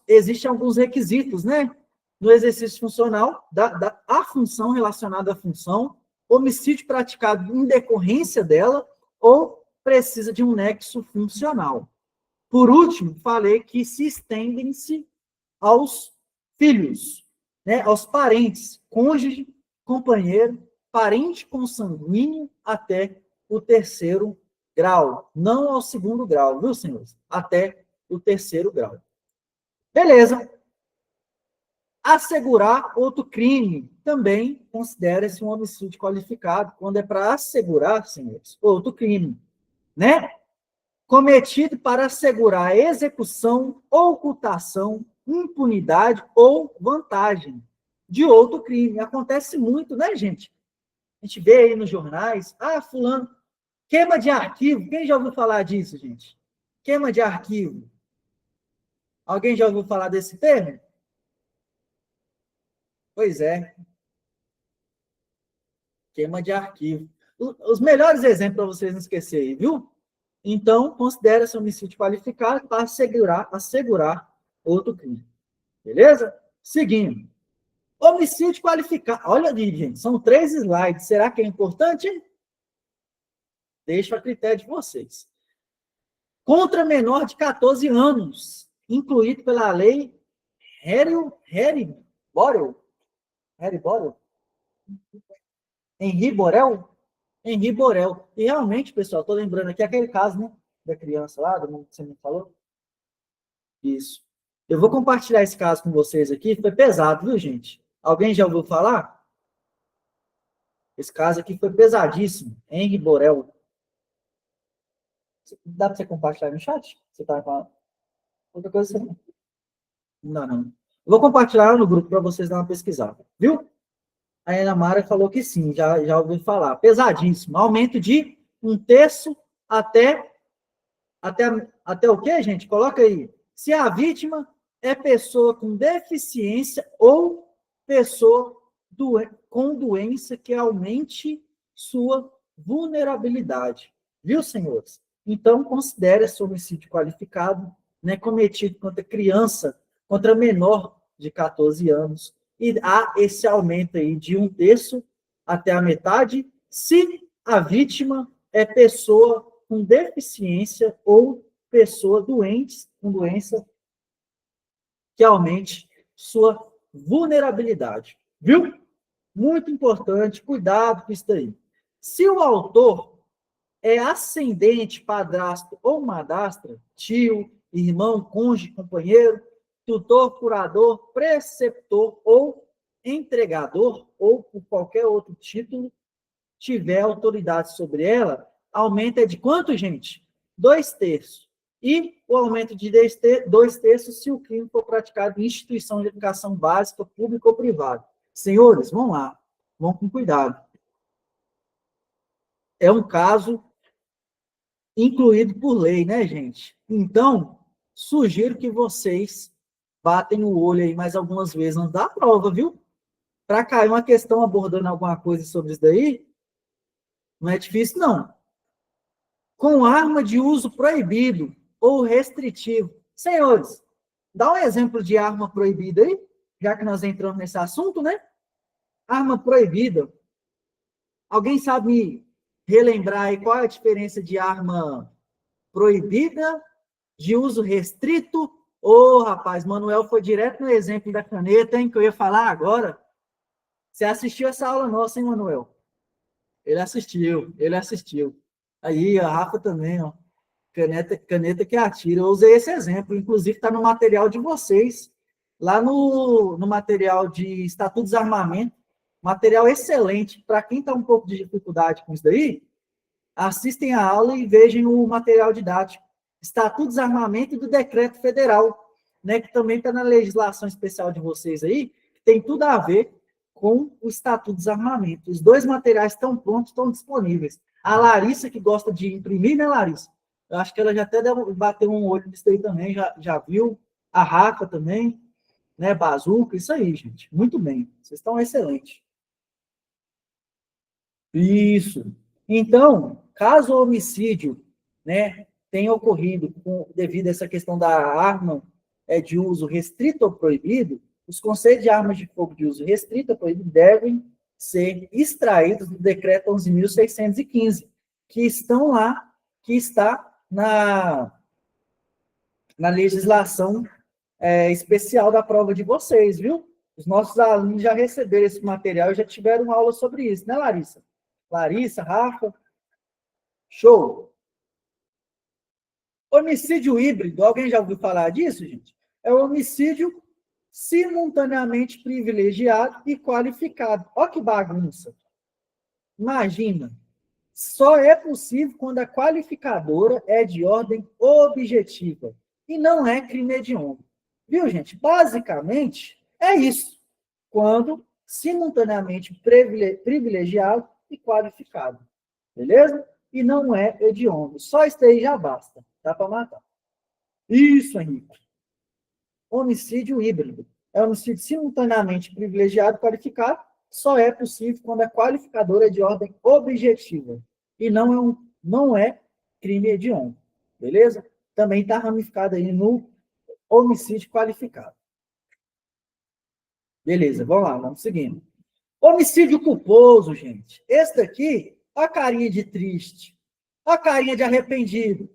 existem alguns requisitos, né? No exercício funcional, a função relacionada à função, homicídio praticado em decorrência dela, ou precisa de um nexo funcional. Por último, falei que se estendem-se aos filhos, né? Aos parentes, cônjuge, companheiro, parente consanguíneo até o 3º grau, não ao 2º grau, viu, senhores? Até o 3º grau. Beleza. Assegurar outro crime também considera-se um homicídio qualificado, quando é para assegurar, senhores, outro crime, né? Cometido para assegurar a execução, ocultação, impunidade ou vantagem de outro crime. Acontece muito, né, gente? A gente vê aí nos jornais, fulano, queima de arquivo. Quem já ouviu falar disso, gente? Queima de arquivo. Alguém já ouviu falar desse termo? Pois é, queima de arquivo. Os melhores exemplos para vocês não esquecerem, viu? Então, considera-se homicídio qualificado para assegurar outro crime. Beleza? Seguindo. Homicídio qualificado. Olha ali, gente, são 3 slides. Será que é importante? Deixa a critério de vocês. Contra menor de 14 anos, incluído pela lei Henri Borel. Henri Borel. E realmente, pessoal, estou lembrando aqui aquele caso, né? Da criança lá, do mundo que você me falou. Isso. Eu vou compartilhar esse caso com vocês aqui. Foi pesado, viu, gente? Alguém já ouviu falar? Esse caso aqui foi pesadíssimo. Henri Borel. Dá para você compartilhar no chat? Você está falando? Outra coisa você não. Não. Vou compartilhar no grupo para vocês dar uma pesquisada. Viu? A Ana Mara falou que sim, já ouviu falar. Pesadíssimo. Aumento de 1/3 até o quê, gente? Coloca aí. Se a vítima é pessoa com deficiência ou pessoa com doença que aumente sua vulnerabilidade. Viu, senhores? Então, considere esse homicídio qualificado, né, cometido contra criança, contra menor de 14 anos, e há esse aumento aí de 1/3 até a metade, se a vítima é pessoa com deficiência ou pessoa doente, com doença que aumente sua vulnerabilidade. Viu? Muito importante, cuidado com isso daí. Se o autor é ascendente, padrasto ou madrasta, tio, irmão, cônjuge, companheiro, tutor, curador, preceptor ou entregador, ou por qualquer outro título, tiver autoridade sobre ela, aumento é de quanto, gente? 2/3. E o aumento de 2/3 se o crime for praticado em instituição de educação básica, pública ou privada. Senhores, vamos lá. Vamos com cuidado. É um caso incluído por lei, né, gente? Então, sugiro que vocês batem o olho aí mais algumas vezes antes da prova, viu? Para cair uma questão abordando alguma coisa sobre isso daí, não é difícil, não. Com arma de uso proibido ou restritivo. Senhores, dá um exemplo de arma proibida aí, já que nós entramos nesse assunto, né? Arma proibida. Alguém sabe me relembrar aí qual é a diferença de arma proibida, de uso restrito? Rapaz, Manuel foi direto no exemplo da caneta, hein, que eu ia falar agora. Você assistiu essa aula nossa, hein, Manuel? Ele assistiu. Aí, a Rafa também, ó. Caneta que atira. Eu usei esse exemplo, inclusive está no material de vocês, lá no material de Estatuto de Desarmamento, material excelente. Para quem está um pouco de dificuldade com isso daí, assistem a aula e vejam o material didático. Estatuto de Desarmamento e do Decreto Federal, né, que também está na legislação especial de vocês aí, que tem tudo a ver com o Estatuto de Desarmamento. Os 2 materiais estão prontos, estão disponíveis. A Larissa, que gosta de imprimir, né, Larissa? Eu acho que ela já até bateu um olho nisso aí também, já viu. A Rafa também, né, Bazuca, isso aí, gente. Muito bem, vocês estão excelentes. Isso. Então, caso o homicídio, né, tenha ocorrido devido a essa questão da arma de uso restrito ou proibido, os conceitos de armas de fogo de uso restrito ou proibido devem ser extraídos do decreto 11.615, que está na legislação especial da prova de vocês, viu? Os nossos alunos já receberam esse material e já tiveram aula sobre isso, né, Larissa? Larissa, Rafa. Show! Homicídio híbrido, alguém já ouviu falar disso, gente? É o homicídio simultaneamente privilegiado e qualificado. Olha que bagunça. Imagina. Só é possível quando a qualificadora é de ordem objetiva e não é crime hediondo. Viu, gente? Basicamente, é isso. Quando simultaneamente privilegiado e qualificado. Beleza? E não é hediondo. Só isso aí já basta. Dá para matar. Isso, Henrique. Homicídio híbrido. É homicídio simultaneamente privilegiado e qualificado. Só é possível quando a qualificadora é de ordem objetiva. E não é crime hediondo. Beleza? Também está ramificado aí no homicídio qualificado. Beleza, vamos lá, vamos seguindo. Homicídio culposo, gente. Esse daqui, a carinha de triste, a carinha de arrependido.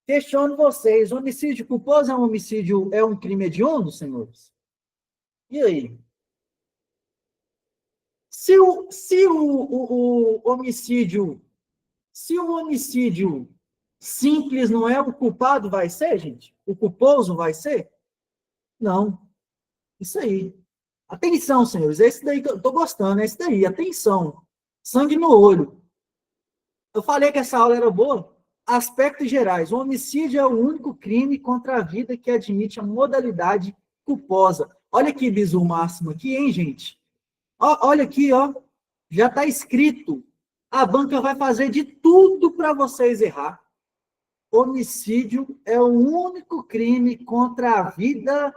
Questiono vocês, homicídio culposo é um crime hediondo, senhores? E aí? Se o homicídio simples não é, o culpado vai ser, gente? O culposo vai ser? Não. Isso aí. Atenção, senhores. Esse daí que eu tô gostando, é esse daí. Atenção. Sangue no olho. Eu falei que essa aula era boa. Aspectos gerais. O homicídio é o único crime contra a vida que admite a modalidade culposa. Olha que bizu máximo aqui, hein, gente? Olha aqui, ó. Já está escrito. A banca vai fazer de tudo para vocês errar. Homicídio é o único crime contra a vida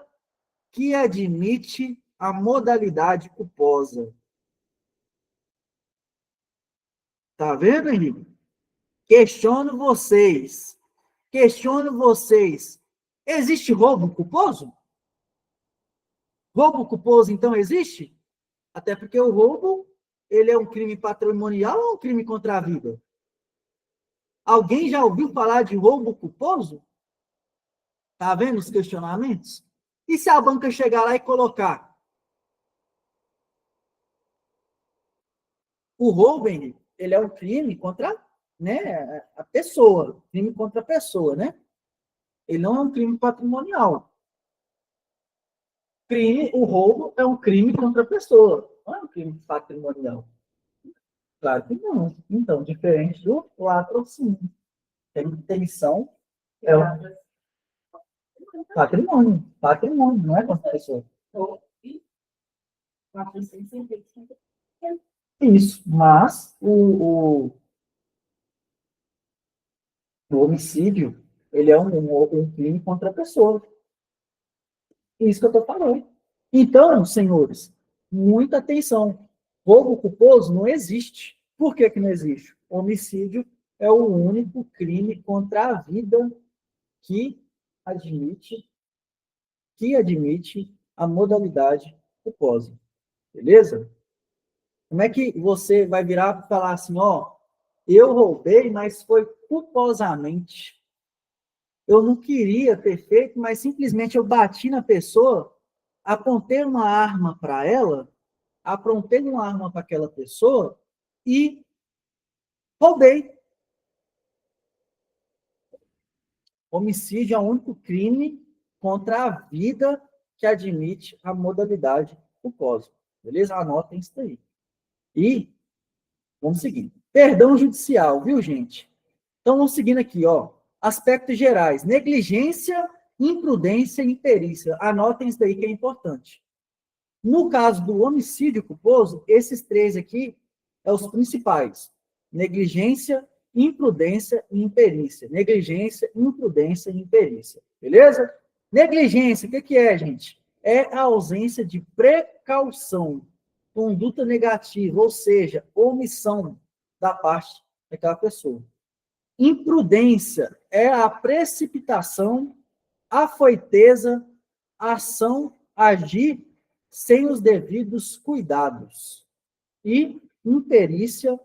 que admite a modalidade culposa. Tá vendo, Henrique? Questiono vocês. Questiono vocês. Existe roubo culposo? Roubo culposo, então, existe? Até porque o roubo, ele é um crime patrimonial ou um crime contra a vida? Alguém já ouviu falar de roubo culposo? Tá vendo os questionamentos? E se a banca chegar lá e colocar o roubo, ele é um crime contra, né, a pessoa, crime contra a pessoa, né? Ele não é um crime patrimonial. O roubo é um crime contra a pessoa, não é um crime patrimonial. Claro que não. Então, diferente do latrocínio. Demissão é um patrimônio. Patrimônio, não é contra a pessoa. Isso, mas o homicídio, ele é um crime contra a pessoa. Isso que eu estou falando. Então, senhores, muita atenção. Roubo culposo não existe. Por que não existe? Homicídio é o único crime contra a vida que admite, que admite a modalidade culposa. Beleza? Como é que você vai virar e falar assim, ó, eu roubei, mas foi culposamente. Eu não queria ter feito, mas simplesmente eu bati na pessoa, apontei uma arma para ela, aprontei uma arma para aquela pessoa e roubei. Homicídio é o único crime contra a vida que admite a modalidade culposa. Beleza? Anotem isso aí. E vamos seguir. Perdão judicial, viu, gente? Então, vamos seguindo aqui, ó. Aspectos gerais. Negligência, imprudência e imperícia. Anotem isso daí que é importante. No caso do homicídio culposo, esses três aqui são os principais. Negligência, imprudência e imperícia. Negligência, imprudência e imperícia. Beleza? Negligência, o que é, gente? É a ausência de precaução, conduta negativa, ou seja, omissão da parte daquela pessoa. Imprudência é a precipitação, afoiteza, ação, agir sem os devidos cuidados. E imperícia,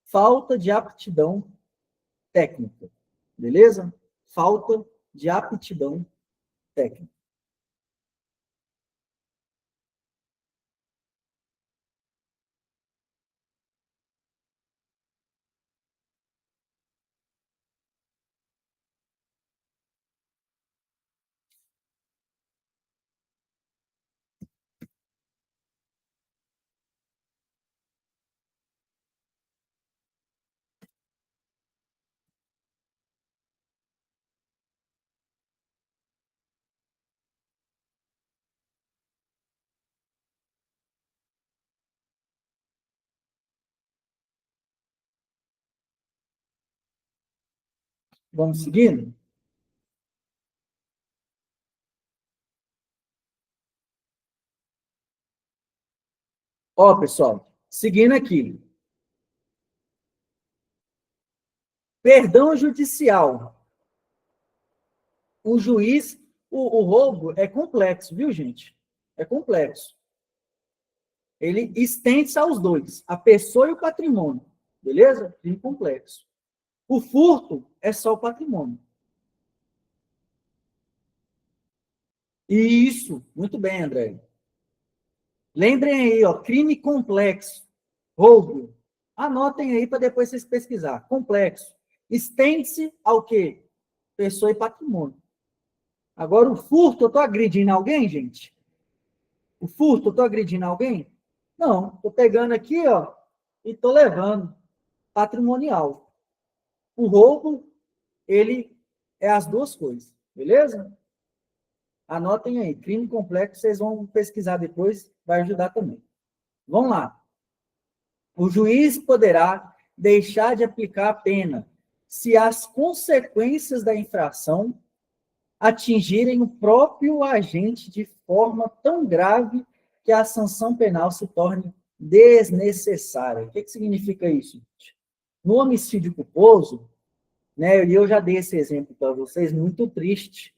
falta de aptidão técnica. Beleza? Falta de aptidão técnica. Vamos seguindo? Ó, pessoal, seguindo aqui. Perdão judicial. O juiz, o roubo é complexo, viu, gente? É complexo. Ele estende-se aos dois, a pessoa e o patrimônio. Beleza? Bem complexo. O furto é só o patrimônio. Isso, muito bem, André. Lembrem aí, ó, crime complexo, roubo. Anotem aí para depois vocês pesquisar. Complexo. Estende-se ao quê? Pessoa e patrimônio. Agora, o furto, eu estou agredindo alguém, gente? O furto, eu estou agredindo alguém? Não, estou pegando aqui, ó, e estou levando. Patrimonial. O roubo, ele é as duas coisas, beleza? Anotem aí, crime complexo, vocês vão pesquisar depois, vai ajudar também. Vamos lá. O juiz poderá deixar de aplicar a pena se as consequências da infração atingirem o próprio agente de forma tão grave que a sanção penal se torne desnecessária. O que significa isso? No homicídio culposo, né, e eu já dei esse exemplo para vocês, muito triste.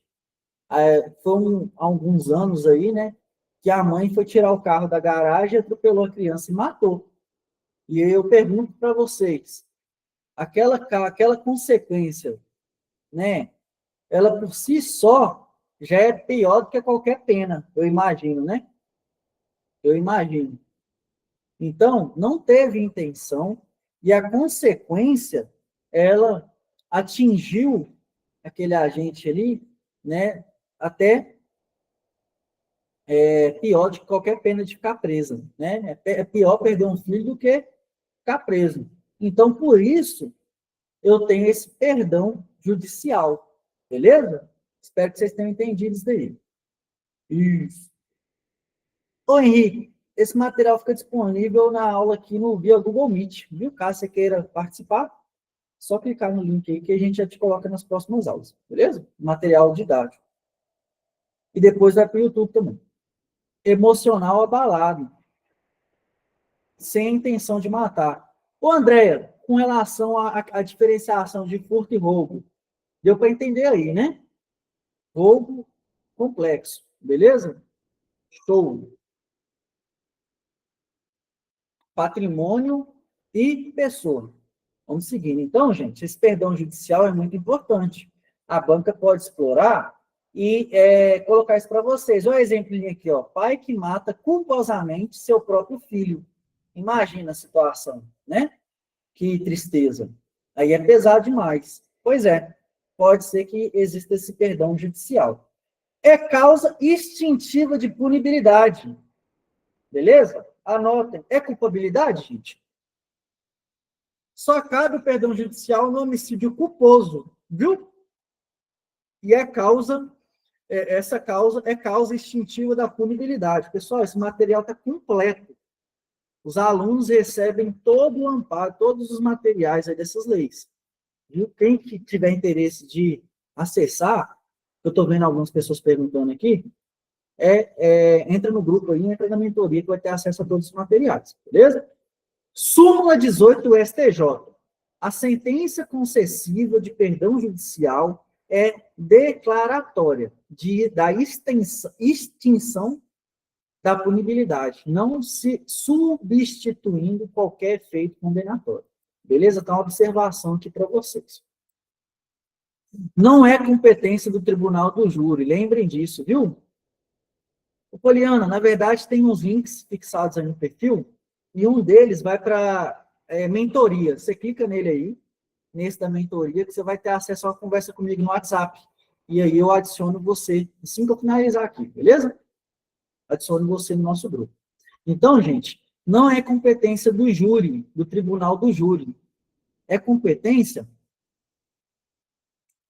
Foi há alguns anos aí, né, que a mãe foi tirar o carro da garagem, atropelou a criança e matou. E eu pergunto para vocês, aquela consequência, né, ela por si só já é pior do que qualquer pena, eu imagino, né? Eu imagino. Então, não teve intenção e a consequência, ela atingiu aquele agente ali, né, até pior do que qualquer pena de ficar presa, né? É pior perder um filho do que ficar preso. Então, por isso, eu tenho esse perdão judicial, beleza? Espero que vocês tenham entendido isso daí. Isso. Ô, Henrique, esse material fica disponível na aula aqui no via Google Meet, viu? Caso você queira participar, só clicar no link aí que a gente já te coloca nas próximas aulas, beleza? Material didático. E depois vai para o YouTube também. Emocional abalado, sem intenção de matar. Ô, Andréia, com relação à diferenciação de furto e roubo, deu para entender aí, né? Roubo complexo, beleza? Show. Patrimônio e pessoa. Vamos seguindo. Então, gente, esse perdão judicial é muito importante. A banca pode explorar e colocar isso para vocês. Olha o exemplo aqui, ó. Pai que mata culposamente seu próprio filho. Imagina a situação, né? Que tristeza. Aí é pesado demais. Pois é, pode ser que exista esse perdão judicial. É causa instintiva de punibilidade. Beleza? Anotem. É culpabilidade, gente? Só cabe o perdão judicial no homicídio culposo, viu? E essa causa é causa instintiva da punibilidade. Pessoal, esse material está completo. Os alunos recebem todo o amparo, todos os materiais aí dessas leis. Viu? Quem que tiver interesse de acessar, eu estou vendo algumas pessoas perguntando aqui, entra no grupo aí, entra na mentoria, que vai ter acesso a todos os materiais, beleza? Súmula 18 do STJ. A sentença concessiva de perdão judicial é declaratória da extinção da punibilidade, não se substituindo qualquer efeito condenatório. Beleza? Então, uma observação aqui para vocês. Não é competência do tribunal do júri, lembrem disso, viu? Poliana, na verdade, tem uns links fixados aí no perfil, e um deles vai para mentoria. Você clica nele aí, nesse da mentoria, que você vai ter acesso a uma conversa comigo no WhatsApp. E aí eu adiciono você, assim que eu finalizar aqui, beleza? Adiciono você no nosso grupo. Então, gente, não é competência do júri, do tribunal do júri. É competência?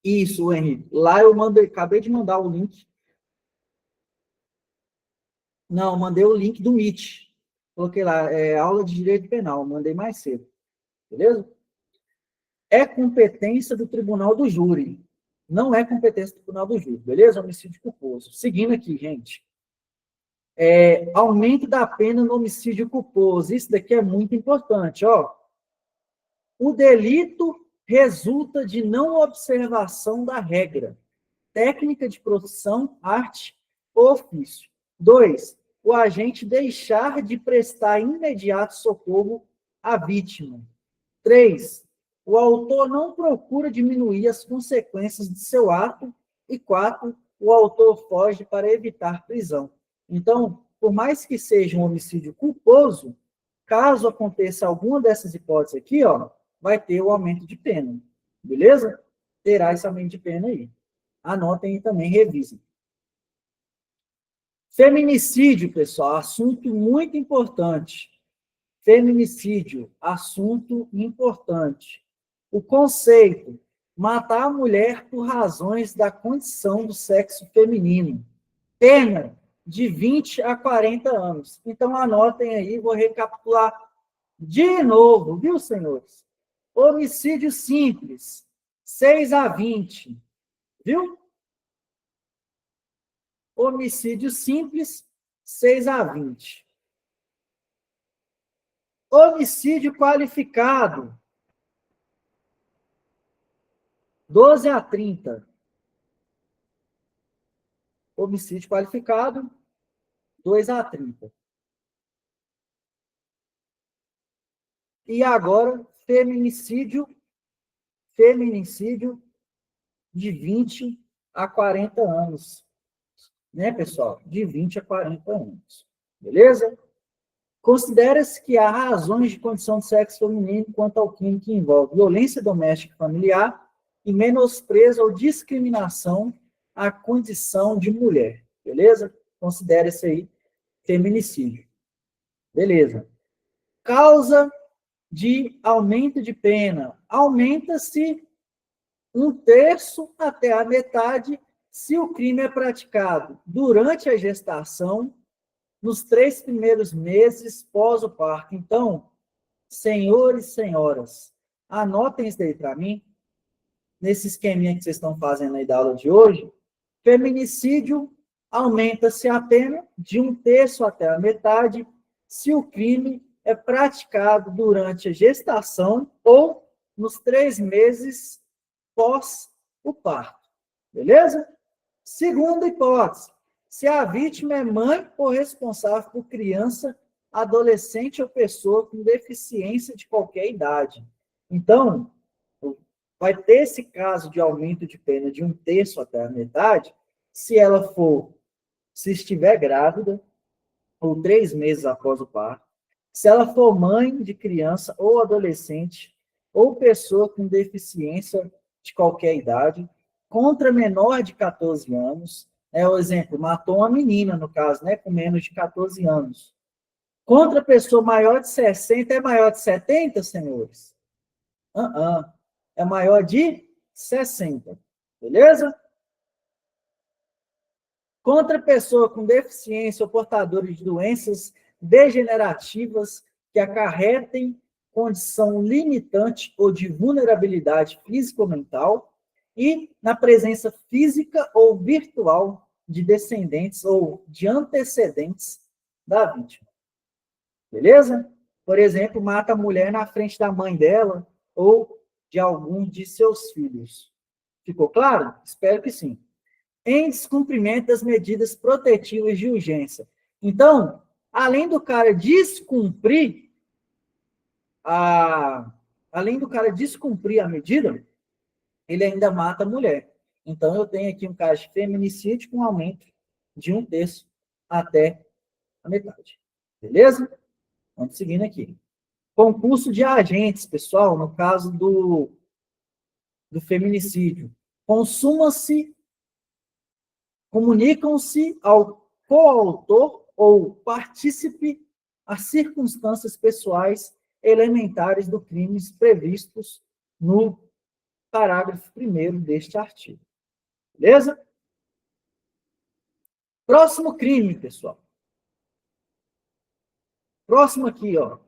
Isso, Henrique. Lá eu acabei de mandar o link. Não, mandei o link do Meet. Coloquei lá, aula de direito penal, mandei mais cedo. Beleza? é competência do tribunal do júri. Não é competência do tribunal do júri, beleza? Homicídio culposo. Seguindo aqui, gente. Aumento da pena no homicídio culposo. Isso daqui é muito importante, ó. O delito resulta de não observação da regra, técnica de profissão, arte ou ofício. 2. O agente deixar de prestar imediato socorro à vítima. 3. O autor não procura diminuir as consequências de seu ato. E 4. O autor foge para evitar prisão. Então, por mais que seja um homicídio culposo, caso aconteça alguma dessas hipóteses aqui, ó, vai ter o aumento de pena. Beleza? Terá esse aumento de pena aí. Anotem e também revisem. Feminicídio, pessoal, assunto muito importante. Feminicídio, assunto importante. O conceito, matar a mulher por razões da condição do sexo feminino. Pena de 20 a 40 anos. Então, anotem aí, vou recapitular de novo, viu, senhores? Homicídio simples, 6 a 20, viu? Homicídio simples, 6 a 20. Homicídio qualificado, 12 a 30. Homicídio qualificado, 2 a 30. E agora, feminicídio de 20 a 40 anos. Né, pessoal? De 20 a 40 anos. Beleza? Considera-se que há razões de condição de sexo feminino quanto ao crime que envolve violência doméstica e familiar e menosprezo ou discriminação à condição de mulher. Beleza? Considera-se aí feminicídio. Beleza. Causa de aumento de pena. Aumenta-se 1/3 até a metade se o crime é praticado durante a gestação, nos 3 primeiros meses pós o parto. Então, senhores e senhoras, anotem isso daí para mim, nesse esqueminha que vocês estão fazendo aí da aula de hoje. Feminicídio, aumenta-se a pena de 1/3 até a metade se o crime é praticado durante a gestação ou nos 3 meses pós o parto. Beleza? Segunda hipótese, se a vítima é mãe ou responsável por criança, adolescente ou pessoa com deficiência de qualquer idade. Então, vai ter esse caso de aumento de pena de 1/3 até a metade, se estiver grávida, ou 3 meses após o parto, se ela for mãe de criança ou adolescente, ou pessoa com deficiência de qualquer idade, contra menor de 14 anos, o exemplo, matou uma menina, no caso, né, com menos de 14 anos. Contra pessoa maior de 60, é maior de 70, senhores? É maior de 60, beleza? Contra pessoa com deficiência ou portadora de doenças degenerativas que acarretem condição limitante ou de vulnerabilidade física ou mental, e na presença física ou virtual de descendentes ou de antecedentes da vítima. Beleza? Por exemplo, mata a mulher na frente da mãe dela ou de algum de seus filhos. Ficou claro? Espero que sim. Em descumprimento das medidas protetivas de urgência. Então, além do cara descumprir a medida, ele ainda mata a mulher. Então, eu tenho aqui um caso de feminicídio com aumento de 1/3 até a metade. Beleza? Vamos seguindo aqui. Concurso de agentes, pessoal, no caso do feminicídio. Comunicam-se ao coautor ou partícipe as circunstâncias pessoais elementares do crime previstos no parágrafo 1º deste artigo. Beleza? Próximo crime, pessoal. Próximo aqui, ó.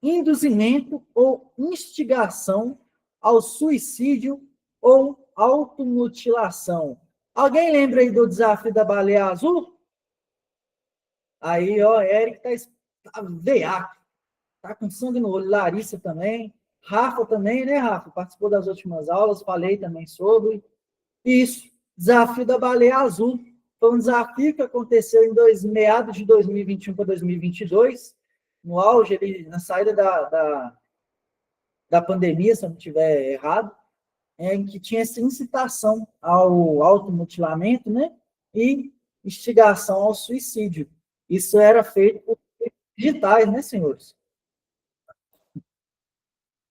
Induzimento ou instigação ao suicídio ou automutilação. Alguém lembra aí do desafio da baleia azul? Aí, ó, Eric tá veiaco, tá com sangue no olho. Larissa também. Rafa também, né, Rafa? Participou das últimas aulas, falei também sobre isso. Desafio da baleia azul. Foi um desafio que aconteceu em meados de 2021 para 2022, no auge, ali, na saída da pandemia, se eu não estiver errado, em que tinha essa incitação ao automutilamento, né? E instigação ao suicídio. Isso era feito por digitais, né, senhores?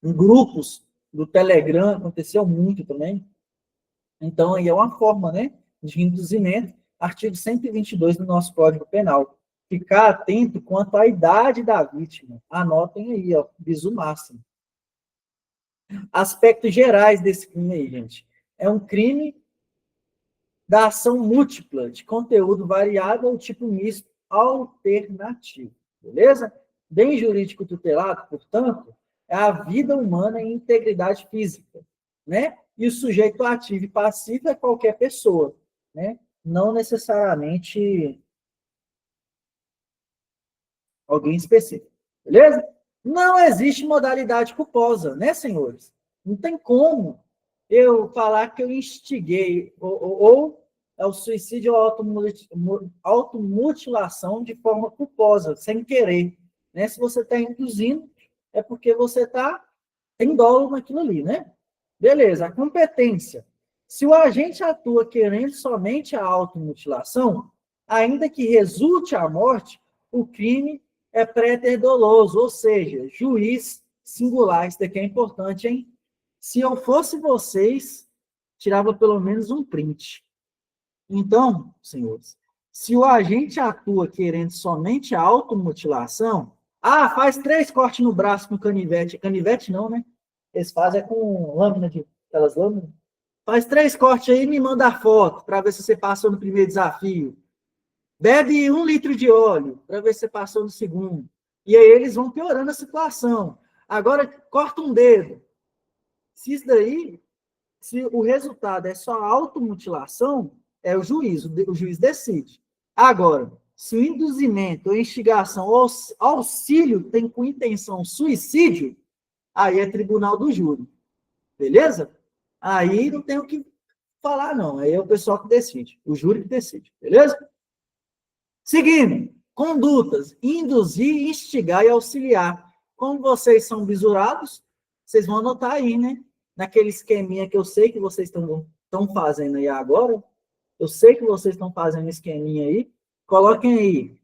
Em grupos do Telegram, aconteceu muito também. Então, aí é uma forma, né, de induzimento, artigo 122 do nosso Código Penal. Ficar atento quanto à idade da vítima. Anotem aí, ó, bisu máximo. Aspectos gerais desse crime aí, gente. É um crime da ação múltipla, de conteúdo variado ou tipo misto alternativo. Beleza? Bem jurídico tutelado, portanto, é a vida humana em integridade física, né? E o sujeito ativo e passivo é qualquer pessoa, né? Não necessariamente alguém específico, beleza? Não existe modalidade culposa, né, senhores? Não tem como eu falar que eu instiguei ou é o suicídio ou automutilação de forma culposa, sem querer, né? Se você está induzindo, é porque você tem dolo naquilo ali, né? Beleza, a competência. Se o agente atua querendo somente a automutilação, ainda que resulte a morte, o crime é préter-doloso, ou seja, juiz singular. Isso daqui é importante, hein? Se eu fosse vocês, tirava pelo menos um print. Então, senhores, se o agente atua querendo somente a automutilação, faz 3 cortes no braço com canivete. Canivete não, né? Eles fazem com lâmina aquelas lâminas. Faz 3 cortes aí e me manda a foto para ver se você passou no primeiro desafio. Bebe 1 litro de óleo para ver se você passou no segundo. E aí eles vão piorando a situação. Agora, corta um dedo. Se isso daí, se o resultado é só automutilação, é o juiz decide. Agora, se o induzimento ou instigação ou auxílio tem com intenção suicídio, aí é tribunal do júri. Beleza? Aí não tem o que falar, não. Aí é o pessoal que decide. O júri que decide. Beleza? Seguindo. Condutas. Induzir, instigar e auxiliar. Como vocês são bisurados, vocês vão anotar aí, né? Naquele esqueminha que eu sei que vocês estão fazendo aí agora. Eu sei que vocês estão fazendo esqueminha aí. Coloquem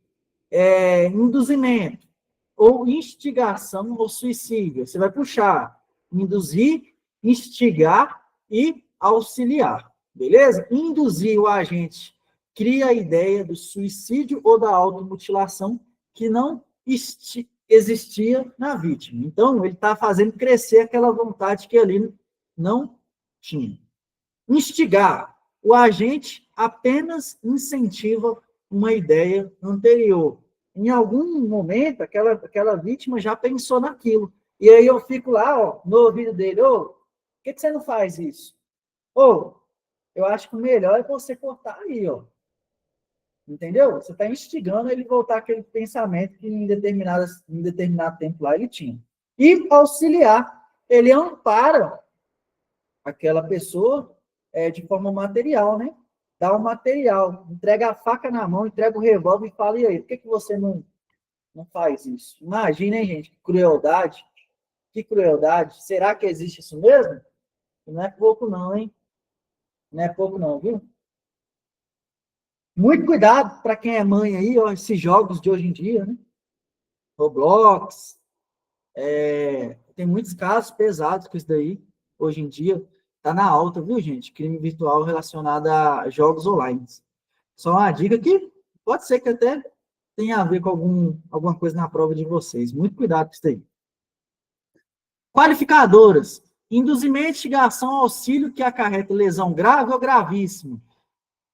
aí. Induzimento. Ou instigação ou suicídio. Você vai puxar. Induzir, instigar e auxiliar. Beleza? Induzir o agente cria a ideia do suicídio ou da automutilação que não existia na vítima. Então, ele está fazendo crescer aquela vontade que ali não tinha. Instigar. O agente apenas incentiva uma ideia anterior. Em algum momento, aquela vítima já pensou naquilo. E aí eu fico lá, ó, no ouvido dele, por que você não faz isso? Eu acho que o melhor é você cortar aí, ó. Entendeu? Você está instigando ele voltar aquele pensamento que em determinado tempo lá ele tinha. E auxiliar. Ele ampara aquela pessoa de forma material, né? Dá o material, entrega a faca na mão, entrega o revólver e fala, e aí, por que você não faz isso? Imagina, hein, gente, que crueldade. Que crueldade. Será que existe isso mesmo? Não é pouco não, hein? Não é pouco não, viu? Muito cuidado para quem é mãe aí, ó, esses jogos de hoje em dia, né? Roblox. Tem muitos casos pesados com isso daí, hoje em dia. Tá na alta, viu, gente? Crime virtual relacionado a jogos online. Só uma dica que pode ser que até tenha a ver com alguma coisa na prova de vocês. Muito cuidado com isso daí. Qualificadoras. Induzimento, instigação, auxílio que acarreta lesão grave ou gravíssima.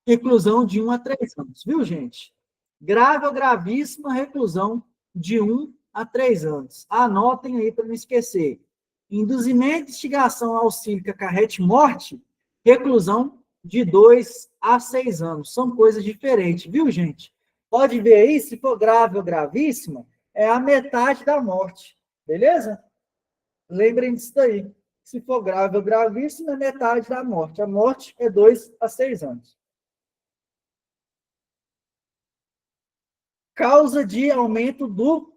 Reclusão de 1 a 3 anos. Viu, gente? Grave ou gravíssima, reclusão de 1 a 3 anos. Anotem aí para não esquecer. Induzimento, instigação, auxílio que acarrete morte, reclusão de 2 a 6 anos. São coisas diferentes, viu, gente? Pode ver aí, se for grave ou gravíssima, é a metade da morte, beleza? Lembrem disso daí. Se for grave ou gravíssima, é metade da morte. A morte é 2 a 6 anos. Causa de aumento do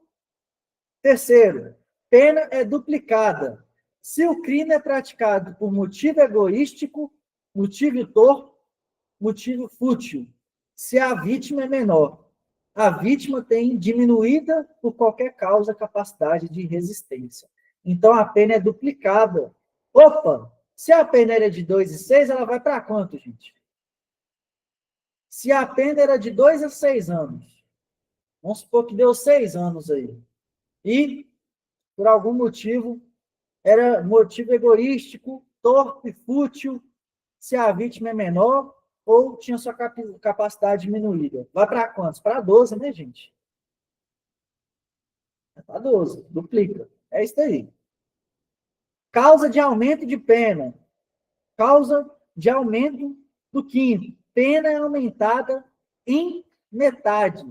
terceiro. Pena é duplicada. Se o crime é praticado por motivo egoístico, motivo torpe, motivo fútil. Se a vítima é menor. A vítima tem diminuída por qualquer causa capacidade de resistência. Então, a pena é duplicada. Opa! Se a pena era de 2 e 6, ela vai para quanto, gente? Se a pena era de 2 a 6 anos, vamos supor que deu 6 anos aí, e, por algum motivo, era motivo egoístico, torpe, fútil, se a vítima é menor, ou tinha sua capacidade diminuída. Vai para quantos? Para 12, né, gente? Para 12, duplica. É isso aí. Causa de aumento de pena. Causa de aumento do quinto. Pena é aumentada em metade.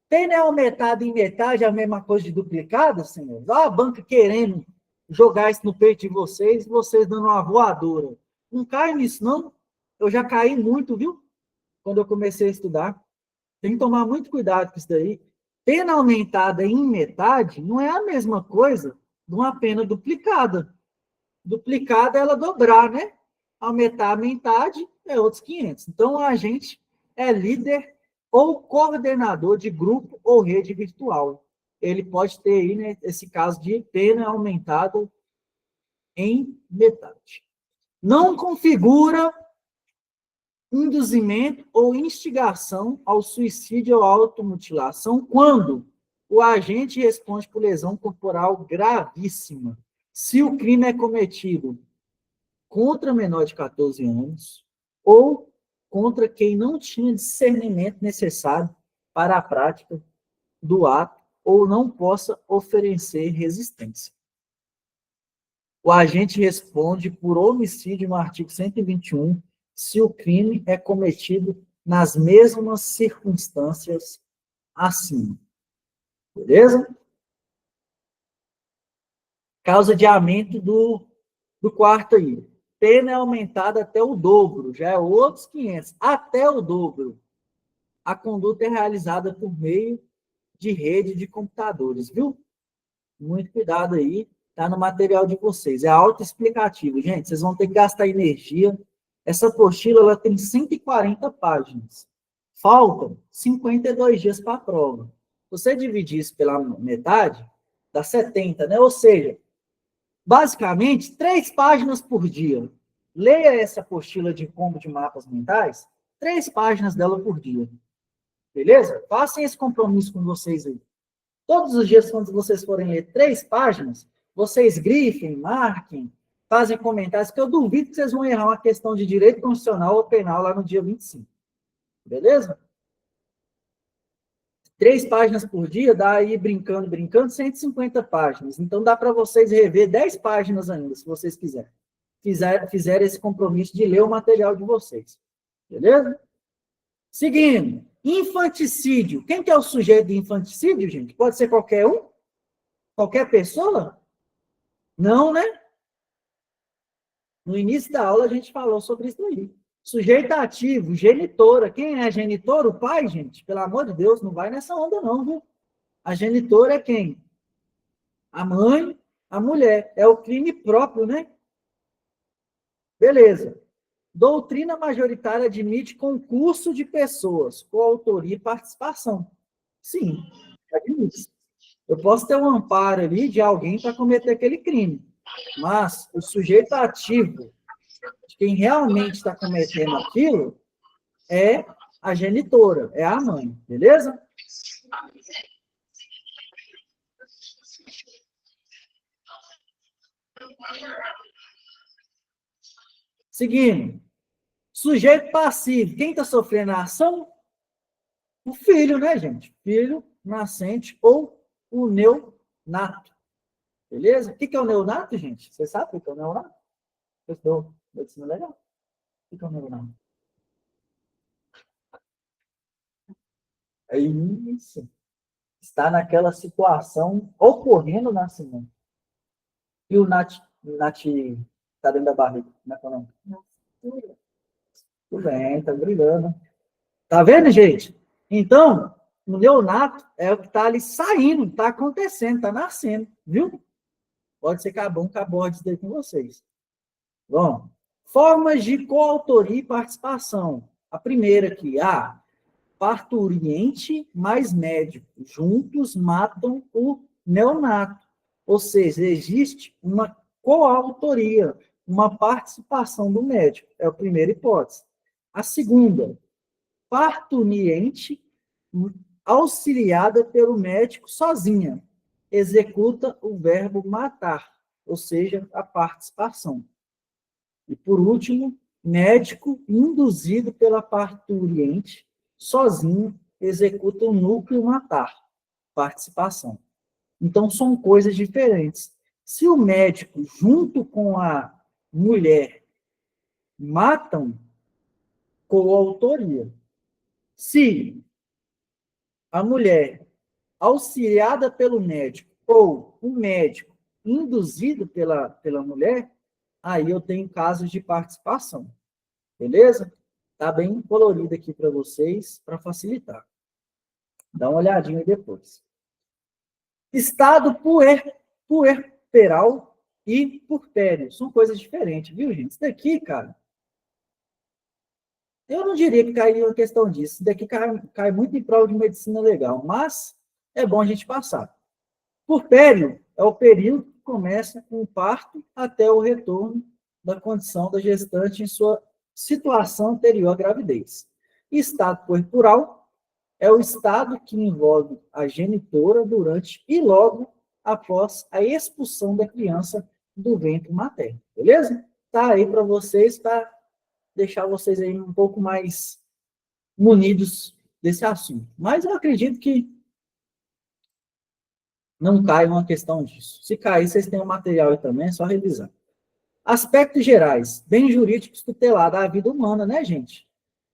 Pena é aumentada em metade, é a mesma coisa de duplicada, senhores? Olha a banca querendo jogar isso no peito de vocês, vocês dando uma voadora. Não cai nisso, não. Eu já caí muito, viu? Quando eu comecei a estudar. Tem que tomar muito cuidado com isso daí. Pena aumentada em metade não é a mesma coisa de uma pena duplicada. Duplicada é ela dobrar, né? Aumentar a metade é outros 500. Então, a gente é líder ou coordenador de grupo ou rede virtual. Ele pode ter aí, né, esse caso de pena aumentada em metade. Não configura induzimento ou instigação ao suicídio ou automutilação quando o agente responde por lesão corporal gravíssima. Se o crime é cometido contra menor de 14 anos ou contra quem não tinha discernimento necessário para a prática do ato ou não possa oferecer resistência. O agente responde por homicídio no artigo 121 se o crime é cometido nas mesmas circunstâncias acima. Beleza? Causa de aumento do quarto aí. Pena é aumentada até o dobro, já é outros 500, até o dobro. A conduta é realizada por meio de rede de computadores, viu? Muito cuidado aí, tá no material de vocês. É autoexplicativo, gente, vocês vão ter que gastar energia. Essa apostila, ela tem 140 páginas. Faltam 52 dias para a prova. Se você dividir isso pela metade, dá 70, né? Ou seja, basicamente, 3 páginas por dia. Leia essa apostila de combo de mapas mentais, 3 páginas dela por dia. Beleza? Façam esse compromisso com vocês aí. Todos os dias, quando vocês forem ler 3 páginas, vocês grifem, marquem, fazem comentários, que eu duvido que vocês vão errar uma questão de direito constitucional ou penal lá no dia 25. Beleza? 3 páginas por dia, dá aí, brincando, 150 páginas. Então, dá para vocês rever 10 páginas ainda, se vocês quiserem. Fizer esse compromisso de ler o material de vocês. Beleza? Seguindo. Infanticídio. Quem que é o sujeito de infanticídio, gente? Pode ser qualquer um? Qualquer pessoa? Não, né? No início da aula, a gente falou sobre isso aí. Sujeito ativo, genitora. Quem é genitor? O pai, gente? Pelo amor de Deus, não vai nessa onda não, viu? A genitora é quem? A mãe, a mulher. É o crime próprio, né? Beleza. Doutrina majoritária admite concurso de pessoas, coautoria e participação. Sim, admite. Eu posso ter um amparo ali de alguém para cometer aquele crime, mas o sujeito ativo, de quem realmente está cometendo aquilo, é a genitora, é a mãe, beleza? Seguindo. Sujeito passivo. Quem está sofrendo a ação? O filho, né, gente? Filho, nascente ou o neonato. Beleza? O que é o neonato, gente? Você sabe o que é o neonato? Eu estou medicina legal. O que é o neonato? É isso. Está naquela situação ocorrendo o nascimento. E o Nat está dentro da barriga. Como é que é o nome? Tudo bem, tá brilhando. Tá vendo, gente? Então, o neonato é o que está ali saindo, está acontecendo, está nascendo, viu? Pode ser que aborde isso daí com vocês. Bom, formas de coautoria e participação. A primeira aqui, parturiente mais médico. Juntos matam o neonato. Ou seja, existe uma coautoria, uma participação do médico. É a primeira hipótese. A segunda, parturiente auxiliada pelo médico sozinha. Executa o verbo matar, ou seja, a participação. E, por último, médico induzido pela parturiente, sozinho, executa o núcleo matar, participação. Então, são coisas diferentes. Se o médico, junto com a mulher, matam, coautoria. Se a mulher, auxiliada pelo médico, ou o médico, induzido pela mulher, aí eu tenho casos de participação. Beleza? Tá bem colorido aqui para vocês, para facilitar. Dá uma olhadinha aí depois. Estado puerperal e purpéreo. São coisas diferentes, viu, gente? Isso daqui, cara, eu não diria que cairia uma questão disso. Isso daqui cai muito em prova de medicina legal, mas é bom a gente passar. Purpério é o período que começa com o parto até o retorno da condição da gestante em sua situação anterior à gravidez. Estado puerperal é o estado que envolve a genitora durante e logo após a expulsão da criança do ventre materno. Beleza? Tá aí para vocês, para deixar vocês aí um pouco mais munidos desse assunto. Mas eu acredito que não cai uma questão disso. Se cair, vocês têm o material aí também, é só revisar. Aspectos gerais. Bem jurídicos tutelados. A vida humana, né, gente?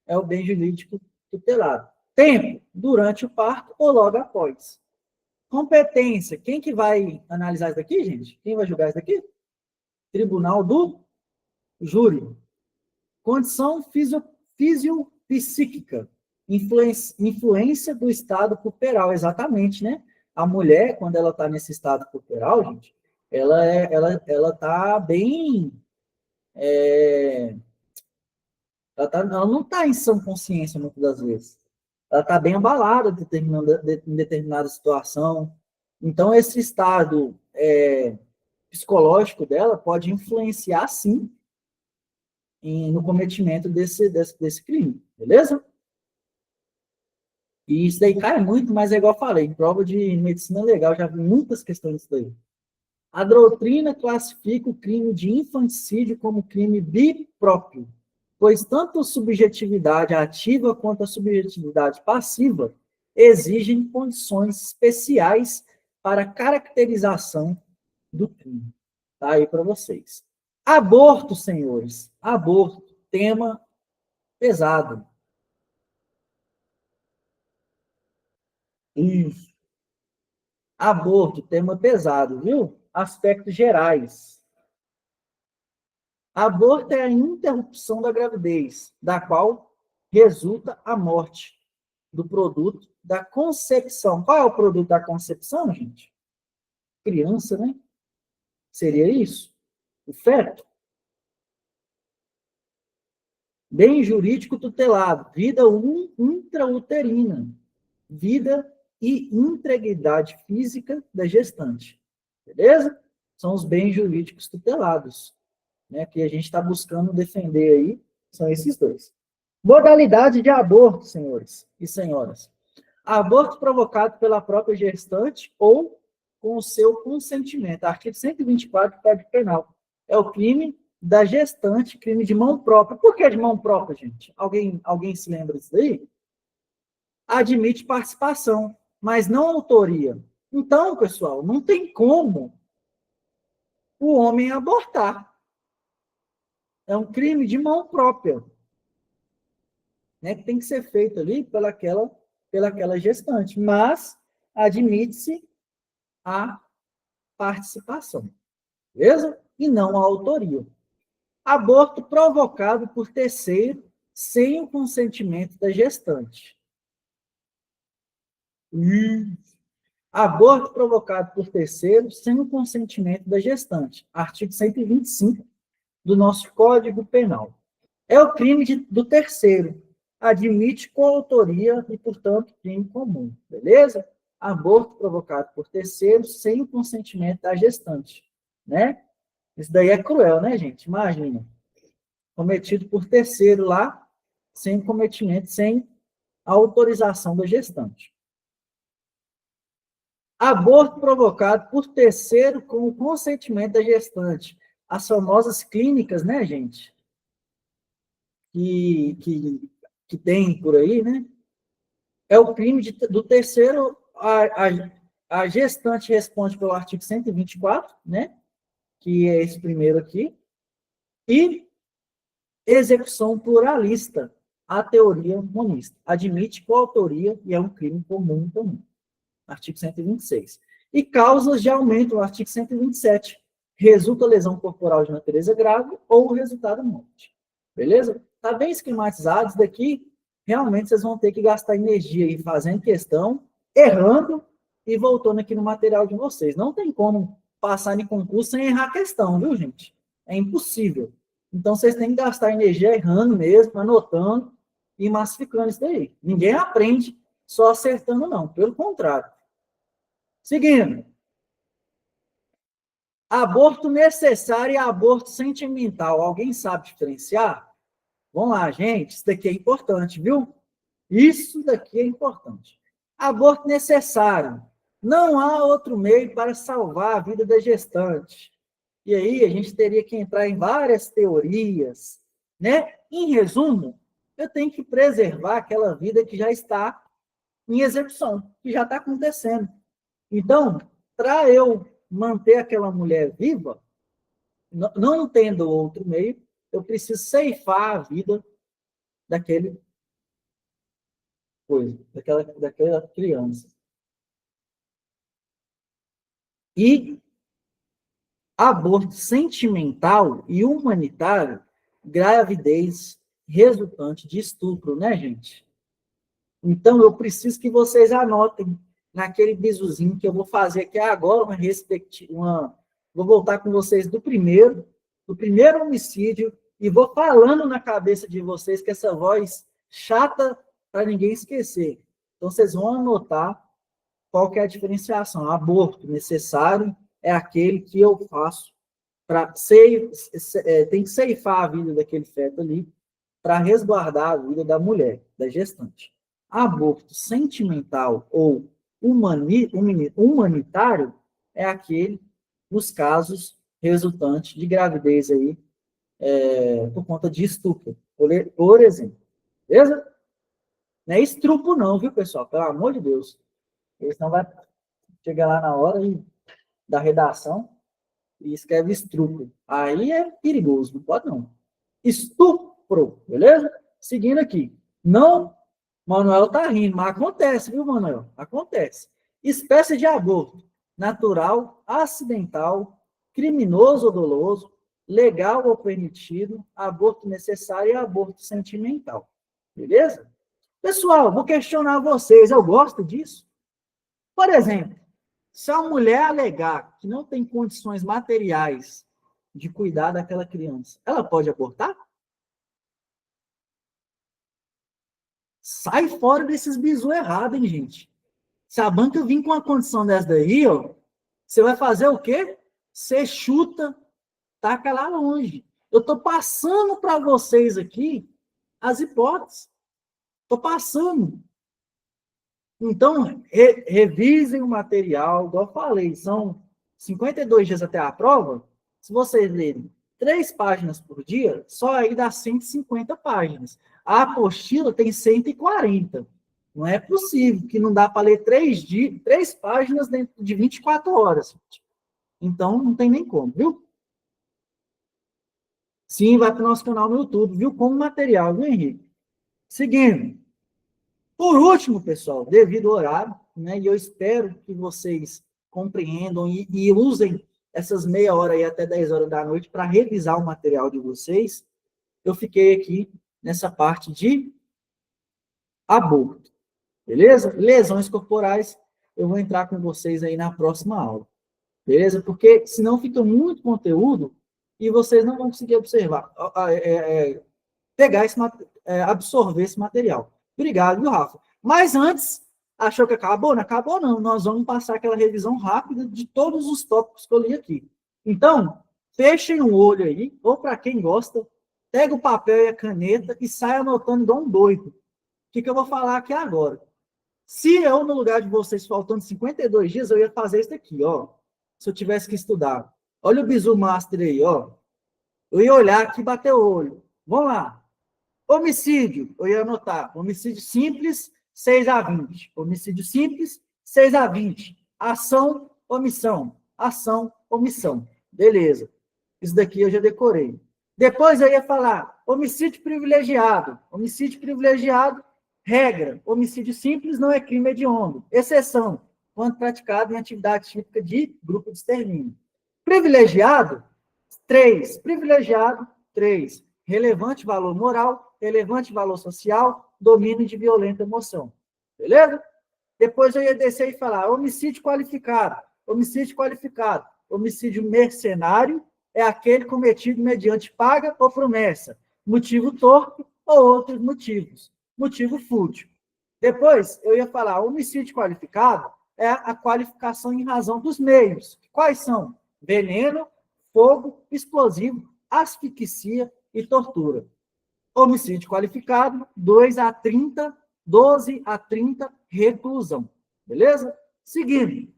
É o bem jurídico tutelado. Tempo, durante o parto ou logo após. Competência. Quem que vai analisar isso daqui, gente? Quem vai julgar isso daqui? Tribunal do júri. Condição fisiopsíquica. Influência do estado puerperal, exatamente, né? A mulher, quando ela está nesse estado puerperal, gente, ela tá bem... ela não está em sã consciência, muitas das vezes. Ela está bem abalada em determinada situação. Então, esse estado psicológico dela pode influenciar, sim, no cometimento desse crime, beleza? E isso daí cai muito, mas é igual eu falei, em prova de medicina legal, já vi muitas questões disso daí. A doutrina classifica o crime de infanticídio como crime bipróprio, pois tanto a subjetividade ativa quanto a subjetividade passiva exigem condições especiais para a caracterização do crime. Tá aí para vocês. Aborto, senhores. Aborto, tema pesado. Isso. Aborto, tema pesado, viu? Aspectos gerais. Aborto é a interrupção da gravidez, da qual resulta a morte do produto da concepção. Qual é o produto da concepção, gente? Criança, né? Seria isso? O feto. Bem jurídico tutelado. Vida intrauterina. Vida e integridade física da gestante. Beleza? São os bens jurídicos tutelados, né, que a gente está buscando defender aí, são esses dois. Modalidade de aborto, senhores e senhoras. Aborto provocado pela própria gestante ou com o seu consentimento. Artigo 124 do Código Penal. É o crime da gestante, crime de mão própria. Por que de mão própria, gente? Alguém se lembra disso daí? Admite participação, mas não autoria. Então, pessoal, não tem como o homem abortar. É um crime de mão própria, né, que tem que ser feito ali pelaquela gestante, mas admite-se a participação, beleza? E não a autoria. Aborto provocado por terceiro sem o consentimento da gestante. Aborto provocado por terceiro sem o consentimento da gestante. Artigo 125 do nosso Código Penal. É o crime do terceiro. Admite coautoria e, portanto, crime comum. Beleza? Aborto provocado por terceiro sem o consentimento da gestante. Né? Isso daí é cruel, né, gente? Imagina. Cometido por terceiro lá, sem cometimento, sem a autorização da gestante. Aborto provocado por terceiro com o consentimento da gestante. As famosas clínicas, né, gente? Que tem por aí, né? É o crime do terceiro. A gestante responde pelo artigo 124, né? Que é esse primeiro aqui. E execução pluralista, a teoria monista. Admite coautoria e é um crime comum também. Artigo 126. E causas de aumento, no artigo 127. Resulta lesão corporal de natureza grave ou resultado morte. Beleza? Está bem esquematizado isso daqui. Realmente vocês vão ter que gastar energia aí fazendo questão, errando e voltando aqui no material de vocês. Não tem como passar em concurso sem errar a questão, viu, gente? É impossível. Então, vocês têm que gastar energia errando mesmo, anotando e massificando isso daí. Ninguém aprende só acertando, não. Pelo contrário. Seguindo. Aborto necessário e aborto sentimental. Alguém sabe diferenciar? Vamos lá, gente. Isso daqui é importante, viu? Isso daqui é importante. Aborto necessário. Não há outro meio para salvar a vida da gestante. E aí a gente teria que entrar em várias teorias, né? Em resumo, eu tenho que preservar aquela vida que já está em execução, que já está acontecendo. Então, para eu manter aquela mulher viva, não tendo outro meio, eu preciso ceifar a vida daquela criança. E aborto sentimental e humanitário, gravidez resultante de estupro, né, gente? Então, eu preciso que vocês anotem naquele bizuzinho que eu vou fazer aqui agora, vou voltar com vocês do primeiro homicídio, e vou falando na cabeça de vocês com essa voz chata para ninguém esquecer. Então, vocês vão anotar qual que é a diferenciação. Aborto necessário é aquele que eu faço para tem que ceifar a vida daquele feto ali para resguardar a vida da mulher, da gestante. Aborto sentimental ou humanitário é aquele nos casos resultantes de gravidez aí, por conta de estupro, por exemplo. Beleza? Não é estrupo não, viu, pessoal? Pelo amor de Deus. Porque senão vai chegar lá na hora da redação e escreve estupro. Aí é perigoso, não pode não. Estupro, beleza? Seguindo aqui. Não, Manuel tá rindo, mas acontece, viu, Manuel? Acontece. Espécie de aborto. Natural, acidental, criminoso ou doloso, legal ou permitido, aborto necessário e aborto sentimental. Beleza? Pessoal, vou questionar vocês. Eu gosto disso. Por exemplo, se a mulher alegar que não tem condições materiais de cuidar daquela criança, ela pode abortar? Sai fora desses bizu errados, hein, gente? Se a banca vir com uma condição dessa daí, ó, você vai fazer o quê? Você chuta, taca lá longe. Eu estou passando para vocês aqui as hipóteses. Estou passando. Então, revisem o material, igual eu falei, são 52 dias até a prova. Se vocês lerem 3 páginas por dia, só aí dá 150 páginas. A apostila tem 140. Não é possível que não dá para ler 3 páginas dentro de 24 horas. Então, não tem nem como, viu? Sim, vai para o nosso canal no YouTube, viu? Como material, viu, Henrique? Seguindo. Por último, pessoal, devido ao horário, né, e eu espero que vocês compreendam e usem essas meia hora aí até 10 horas da noite para revisar o material de vocês, eu fiquei aqui nessa parte de aborto, beleza? Lesões corporais, eu vou entrar com vocês aí na próxima aula, beleza? Porque senão fica muito conteúdo e vocês não vão conseguir observar, pegar absorver esse material. Obrigado, viu, Rafa? Mas antes, achou que acabou? Não acabou, não. Nós vamos passar aquela revisão rápida de todos os tópicos que eu li aqui. Então, fechem o olho aí, ou para quem gosta, pega o papel e a caneta e sai anotando igual um doido. O que eu vou falar aqui agora? Se eu, no lugar de vocês, faltando 52 dias, eu ia fazer isso aqui, ó. Se eu tivesse que estudar. Olha o Bizu Master aí, ó. Eu ia olhar aqui e bater o olho. Vamos lá. Homicídio, eu ia anotar. Homicídio simples, 6 a 20. Homicídio simples, 6 a 20. Ação, omissão. Ação, omissão. Beleza. Isso daqui eu já decorei. Depois eu ia falar homicídio privilegiado. Homicídio privilegiado, regra. Homicídio simples não é crime hediondo. Exceção, quando praticado em atividade típica de grupo de extermínio. Privilegiado, 3. Privilegiado, 3. Relevante valor moral, relevante valor social, domínio de violenta emoção. Beleza? Depois eu ia descer e falar homicídio qualificado. Homicídio qualificado. Homicídio mercenário é aquele cometido mediante paga ou promessa, motivo torpe ou outros motivos, motivo fútil. Depois eu ia falar homicídio qualificado é a qualificação em razão dos meios. Quais são? Veneno, fogo, explosivo, asfixia e tortura. Homicídio qualificado, 12 a 30, reclusão. Beleza? Seguindo.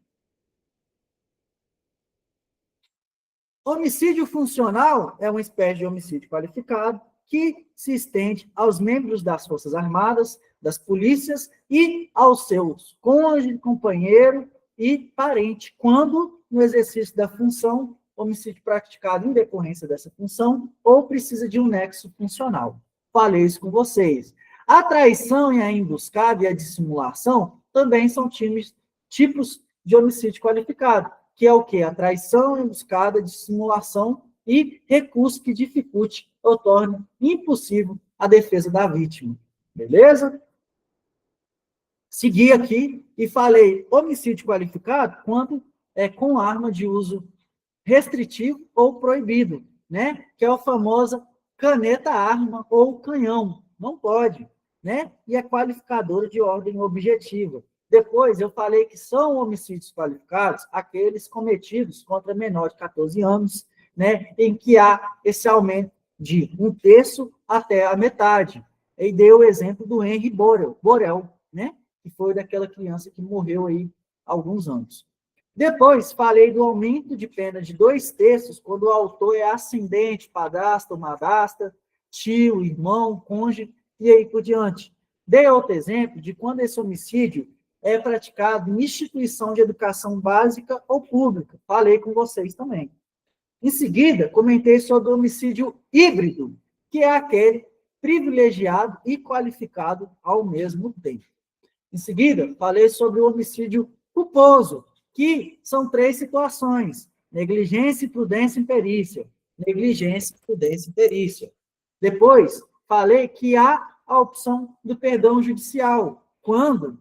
Homicídio funcional é uma espécie de homicídio qualificado que se estende aos membros das Forças Armadas, das polícias e aos seus cônjuge, companheiro e parente, quando, no exercício da função, homicídio praticado em decorrência dessa função ou precisa de um nexo funcional. Falei isso com vocês. A traição e a emboscada e a dissimulação também são tipos de homicídio qualificado, que é o quê? A traição, a emboscada, a dissimulação e recurso que dificulte ou torne impossível a defesa da vítima. Beleza? Segui aqui e falei homicídio qualificado quando é com arma de uso restritivo ou proibido, né? Que é a famosa caneta-arma ou canhão. Não pode, né? E é qualificadora de ordem objetiva. Depois, eu falei que são homicídios qualificados aqueles cometidos contra menor de 14 anos, né? Em que há esse aumento de 1/3 até a metade. E dei o exemplo do Henry Borel, né? Que foi daquela criança que morreu aí há alguns anos. Depois, falei do aumento de pena de 2/3 quando o autor é ascendente, padrasto, madrasta, tio, irmão, cônjuge, e aí por diante. Dei outro exemplo de quando esse homicídio é praticado em instituição de educação básica ou pública. Falei com vocês também. Em seguida, comentei sobre o homicídio híbrido, que é aquele privilegiado e qualificado ao mesmo tempo. Em seguida, falei sobre o homicídio culposo, que são 3 situações: negligência, imprudência e imperícia. Negligência, imprudência e imperícia. Depois, falei que há a opção do perdão judicial, quando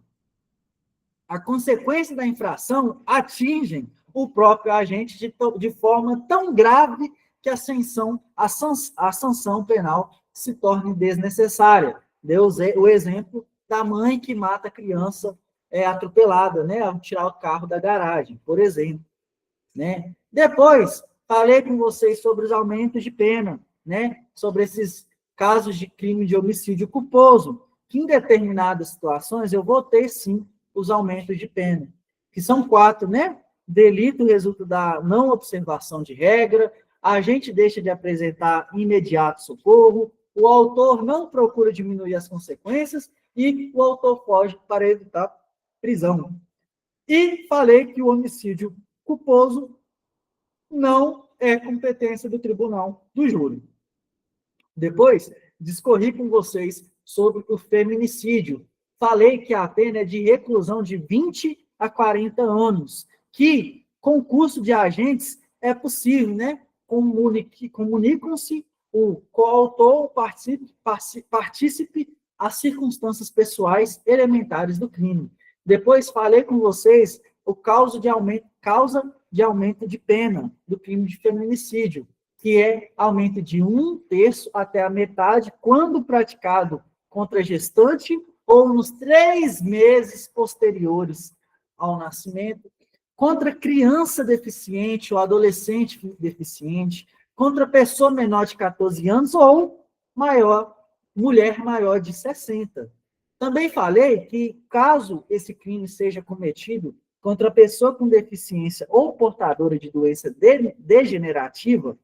a consequência da infração atingem o próprio agente de forma tão grave que a sanção penal se torne desnecessária. Deu o exemplo da mãe que mata a criança atropelada, né, ao tirar o carro da garagem, por exemplo. Né? Depois, falei com vocês sobre os aumentos de pena, né, sobre esses casos de crime de homicídio culposo, que em determinadas situações eu vou ter, sim, os aumentos de pena, que são 4, né? Delito resulta da não observação de regra, a agente deixa de apresentar imediato socorro, o autor não procura diminuir as consequências e o autor foge para evitar prisão. E falei que o homicídio culposo não é competência do tribunal do júri. Depois, discorri com vocês sobre o feminicídio. Falei que a pena é de reclusão de 20 a 40 anos, que concurso de agentes é possível, né? Comunicam-se o coautor, partícipe as circunstâncias pessoais elementares do crime. Depois falei com vocês o causa de aumento de pena do crime de feminicídio, que é aumento de 1/3 até a metade, quando praticado contra a gestante ou nos 3 meses posteriores ao nascimento, contra criança deficiente ou adolescente deficiente, contra pessoa menor de 14 anos ou mulher maior de 60. Também falei que, caso esse crime seja cometido contra pessoa com deficiência ou portadora de doença degenerativa,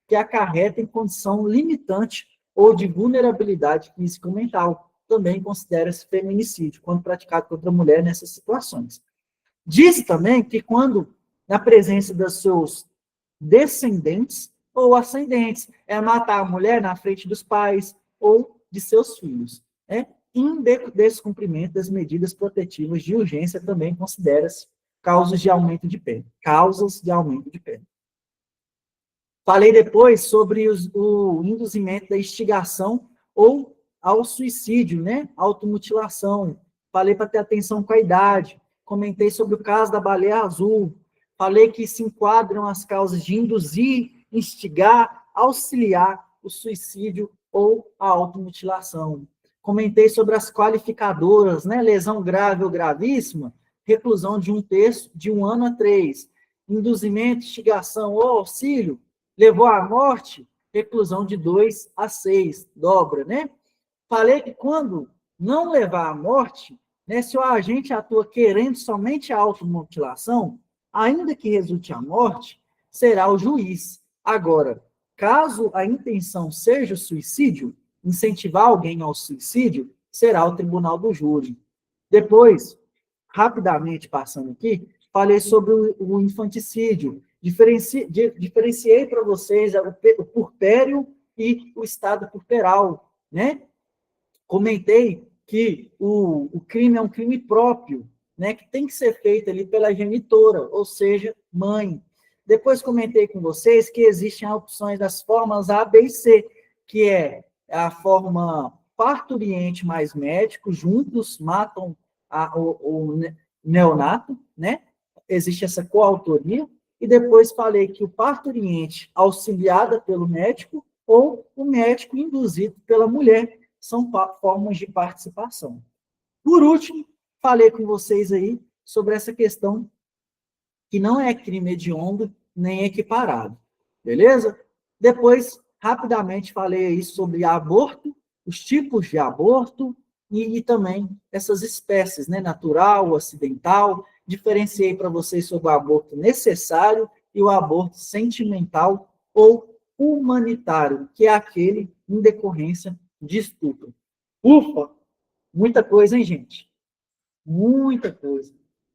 que acarreta em condição limitante ou de vulnerabilidade física ou mental, também considera-se feminicídio, quando praticado contra a mulher nessas situações. Disse também que quando, na presença dos seus descendentes ou ascendentes, é matar a mulher na frente dos pais ou de seus filhos. Né? Em descumprimento das medidas protetivas de urgência, também considera-se causas de aumento de pena. Causas de aumento de pena. Falei depois sobre o induzimento da instigação ou ao suicídio, né? Automutilação. Falei para ter atenção com a idade. Comentei sobre o caso da baleia azul. Falei que se enquadram as causas de induzir, instigar, auxiliar o suicídio ou a automutilação. Comentei sobre as qualificadoras, né? Lesão grave ou gravíssima, reclusão de 1/3, de 1 ano a 3. Induzimento, instigação ou auxílio, levou à morte, reclusão de 2 a 6, dobra, né? Falei que quando não levar à morte, né, se o agente atua querendo somente a automutilação, ainda que resulte à morte, será o juiz. Agora, caso a intenção seja o suicídio, incentivar alguém ao suicídio, será o tribunal do júri. Depois, rapidamente passando aqui, falei sobre o infanticídio, diferenciei para vocês o purpério e o estado purperal, né? Comentei que o crime é um crime próprio, né? Que tem que ser feito ali pela genitora, ou seja, mãe. Depois comentei com vocês que existem opções das formas A, B e C, que é a forma parturiente mais médico, juntos matam o neonato, né? Existe essa coautoria. E depois falei que o parturiente auxiliada pelo médico ou o médico induzido pela mulher são formas de participação. Por último, falei com vocês aí sobre essa questão que não é crime hediondo nem equiparado. Beleza? Depois, rapidamente, falei aí sobre aborto, os tipos de aborto e também essas espécies, né? Natural, acidental. Diferenciei para vocês sobre o aborto necessário e o aborto sentimental ou humanitário, que é aquele em decorrência de estupro. Ufa! Muita coisa, hein, gente? Muita coisa.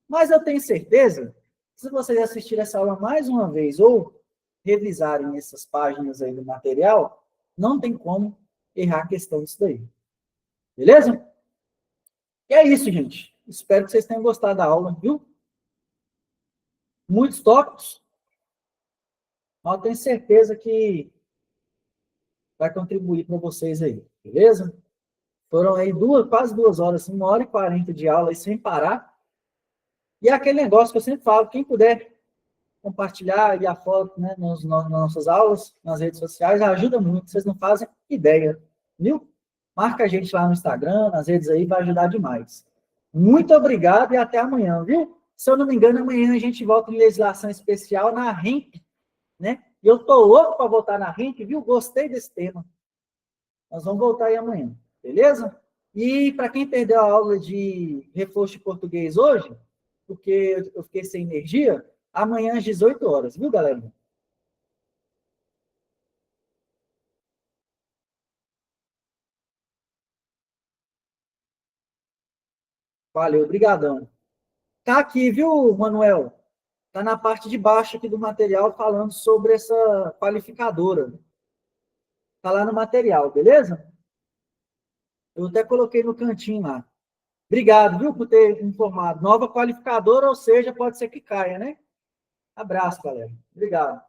Mas eu tenho certeza, se vocês assistirem essa aula mais uma vez ou revisarem essas páginas aí do material, não tem como errar a questão disso daí. Beleza? E é isso, gente. Espero que vocês tenham gostado da aula, viu? Muitos tópicos. Mas eu tenho certeza que vai contribuir para vocês aí. Beleza? Foram aí quase 2 horas, 1h40 de aula aí sem parar. E é aquele negócio que eu sempre falo, quem puder compartilhar e a foto, né, nas nossas aulas, nas redes sociais, ajuda muito, vocês não fazem ideia, viu? Marca a gente lá no Instagram, nas redes aí, vai ajudar demais. Muito obrigado e até amanhã, viu? Se eu não me engano, amanhã a gente volta em legislação especial na RENP, né? E eu tô louco para voltar na RENP, viu? Gostei desse tema. Nós vamos voltar aí amanhã, beleza? E para quem perdeu a aula de reforço de português hoje, porque eu fiquei sem energia, amanhã às 18 horas, viu, galera? Valeu, brigadão. Tá aqui, viu, Manuel? Tá na parte de baixo aqui do material falando sobre essa qualificadora. Tá lá no material, beleza? Eu até coloquei no cantinho lá. Obrigado, viu, por ter informado. Nova qualificadora, ou seja, pode ser que caia, né? Abraço, galera. Obrigado.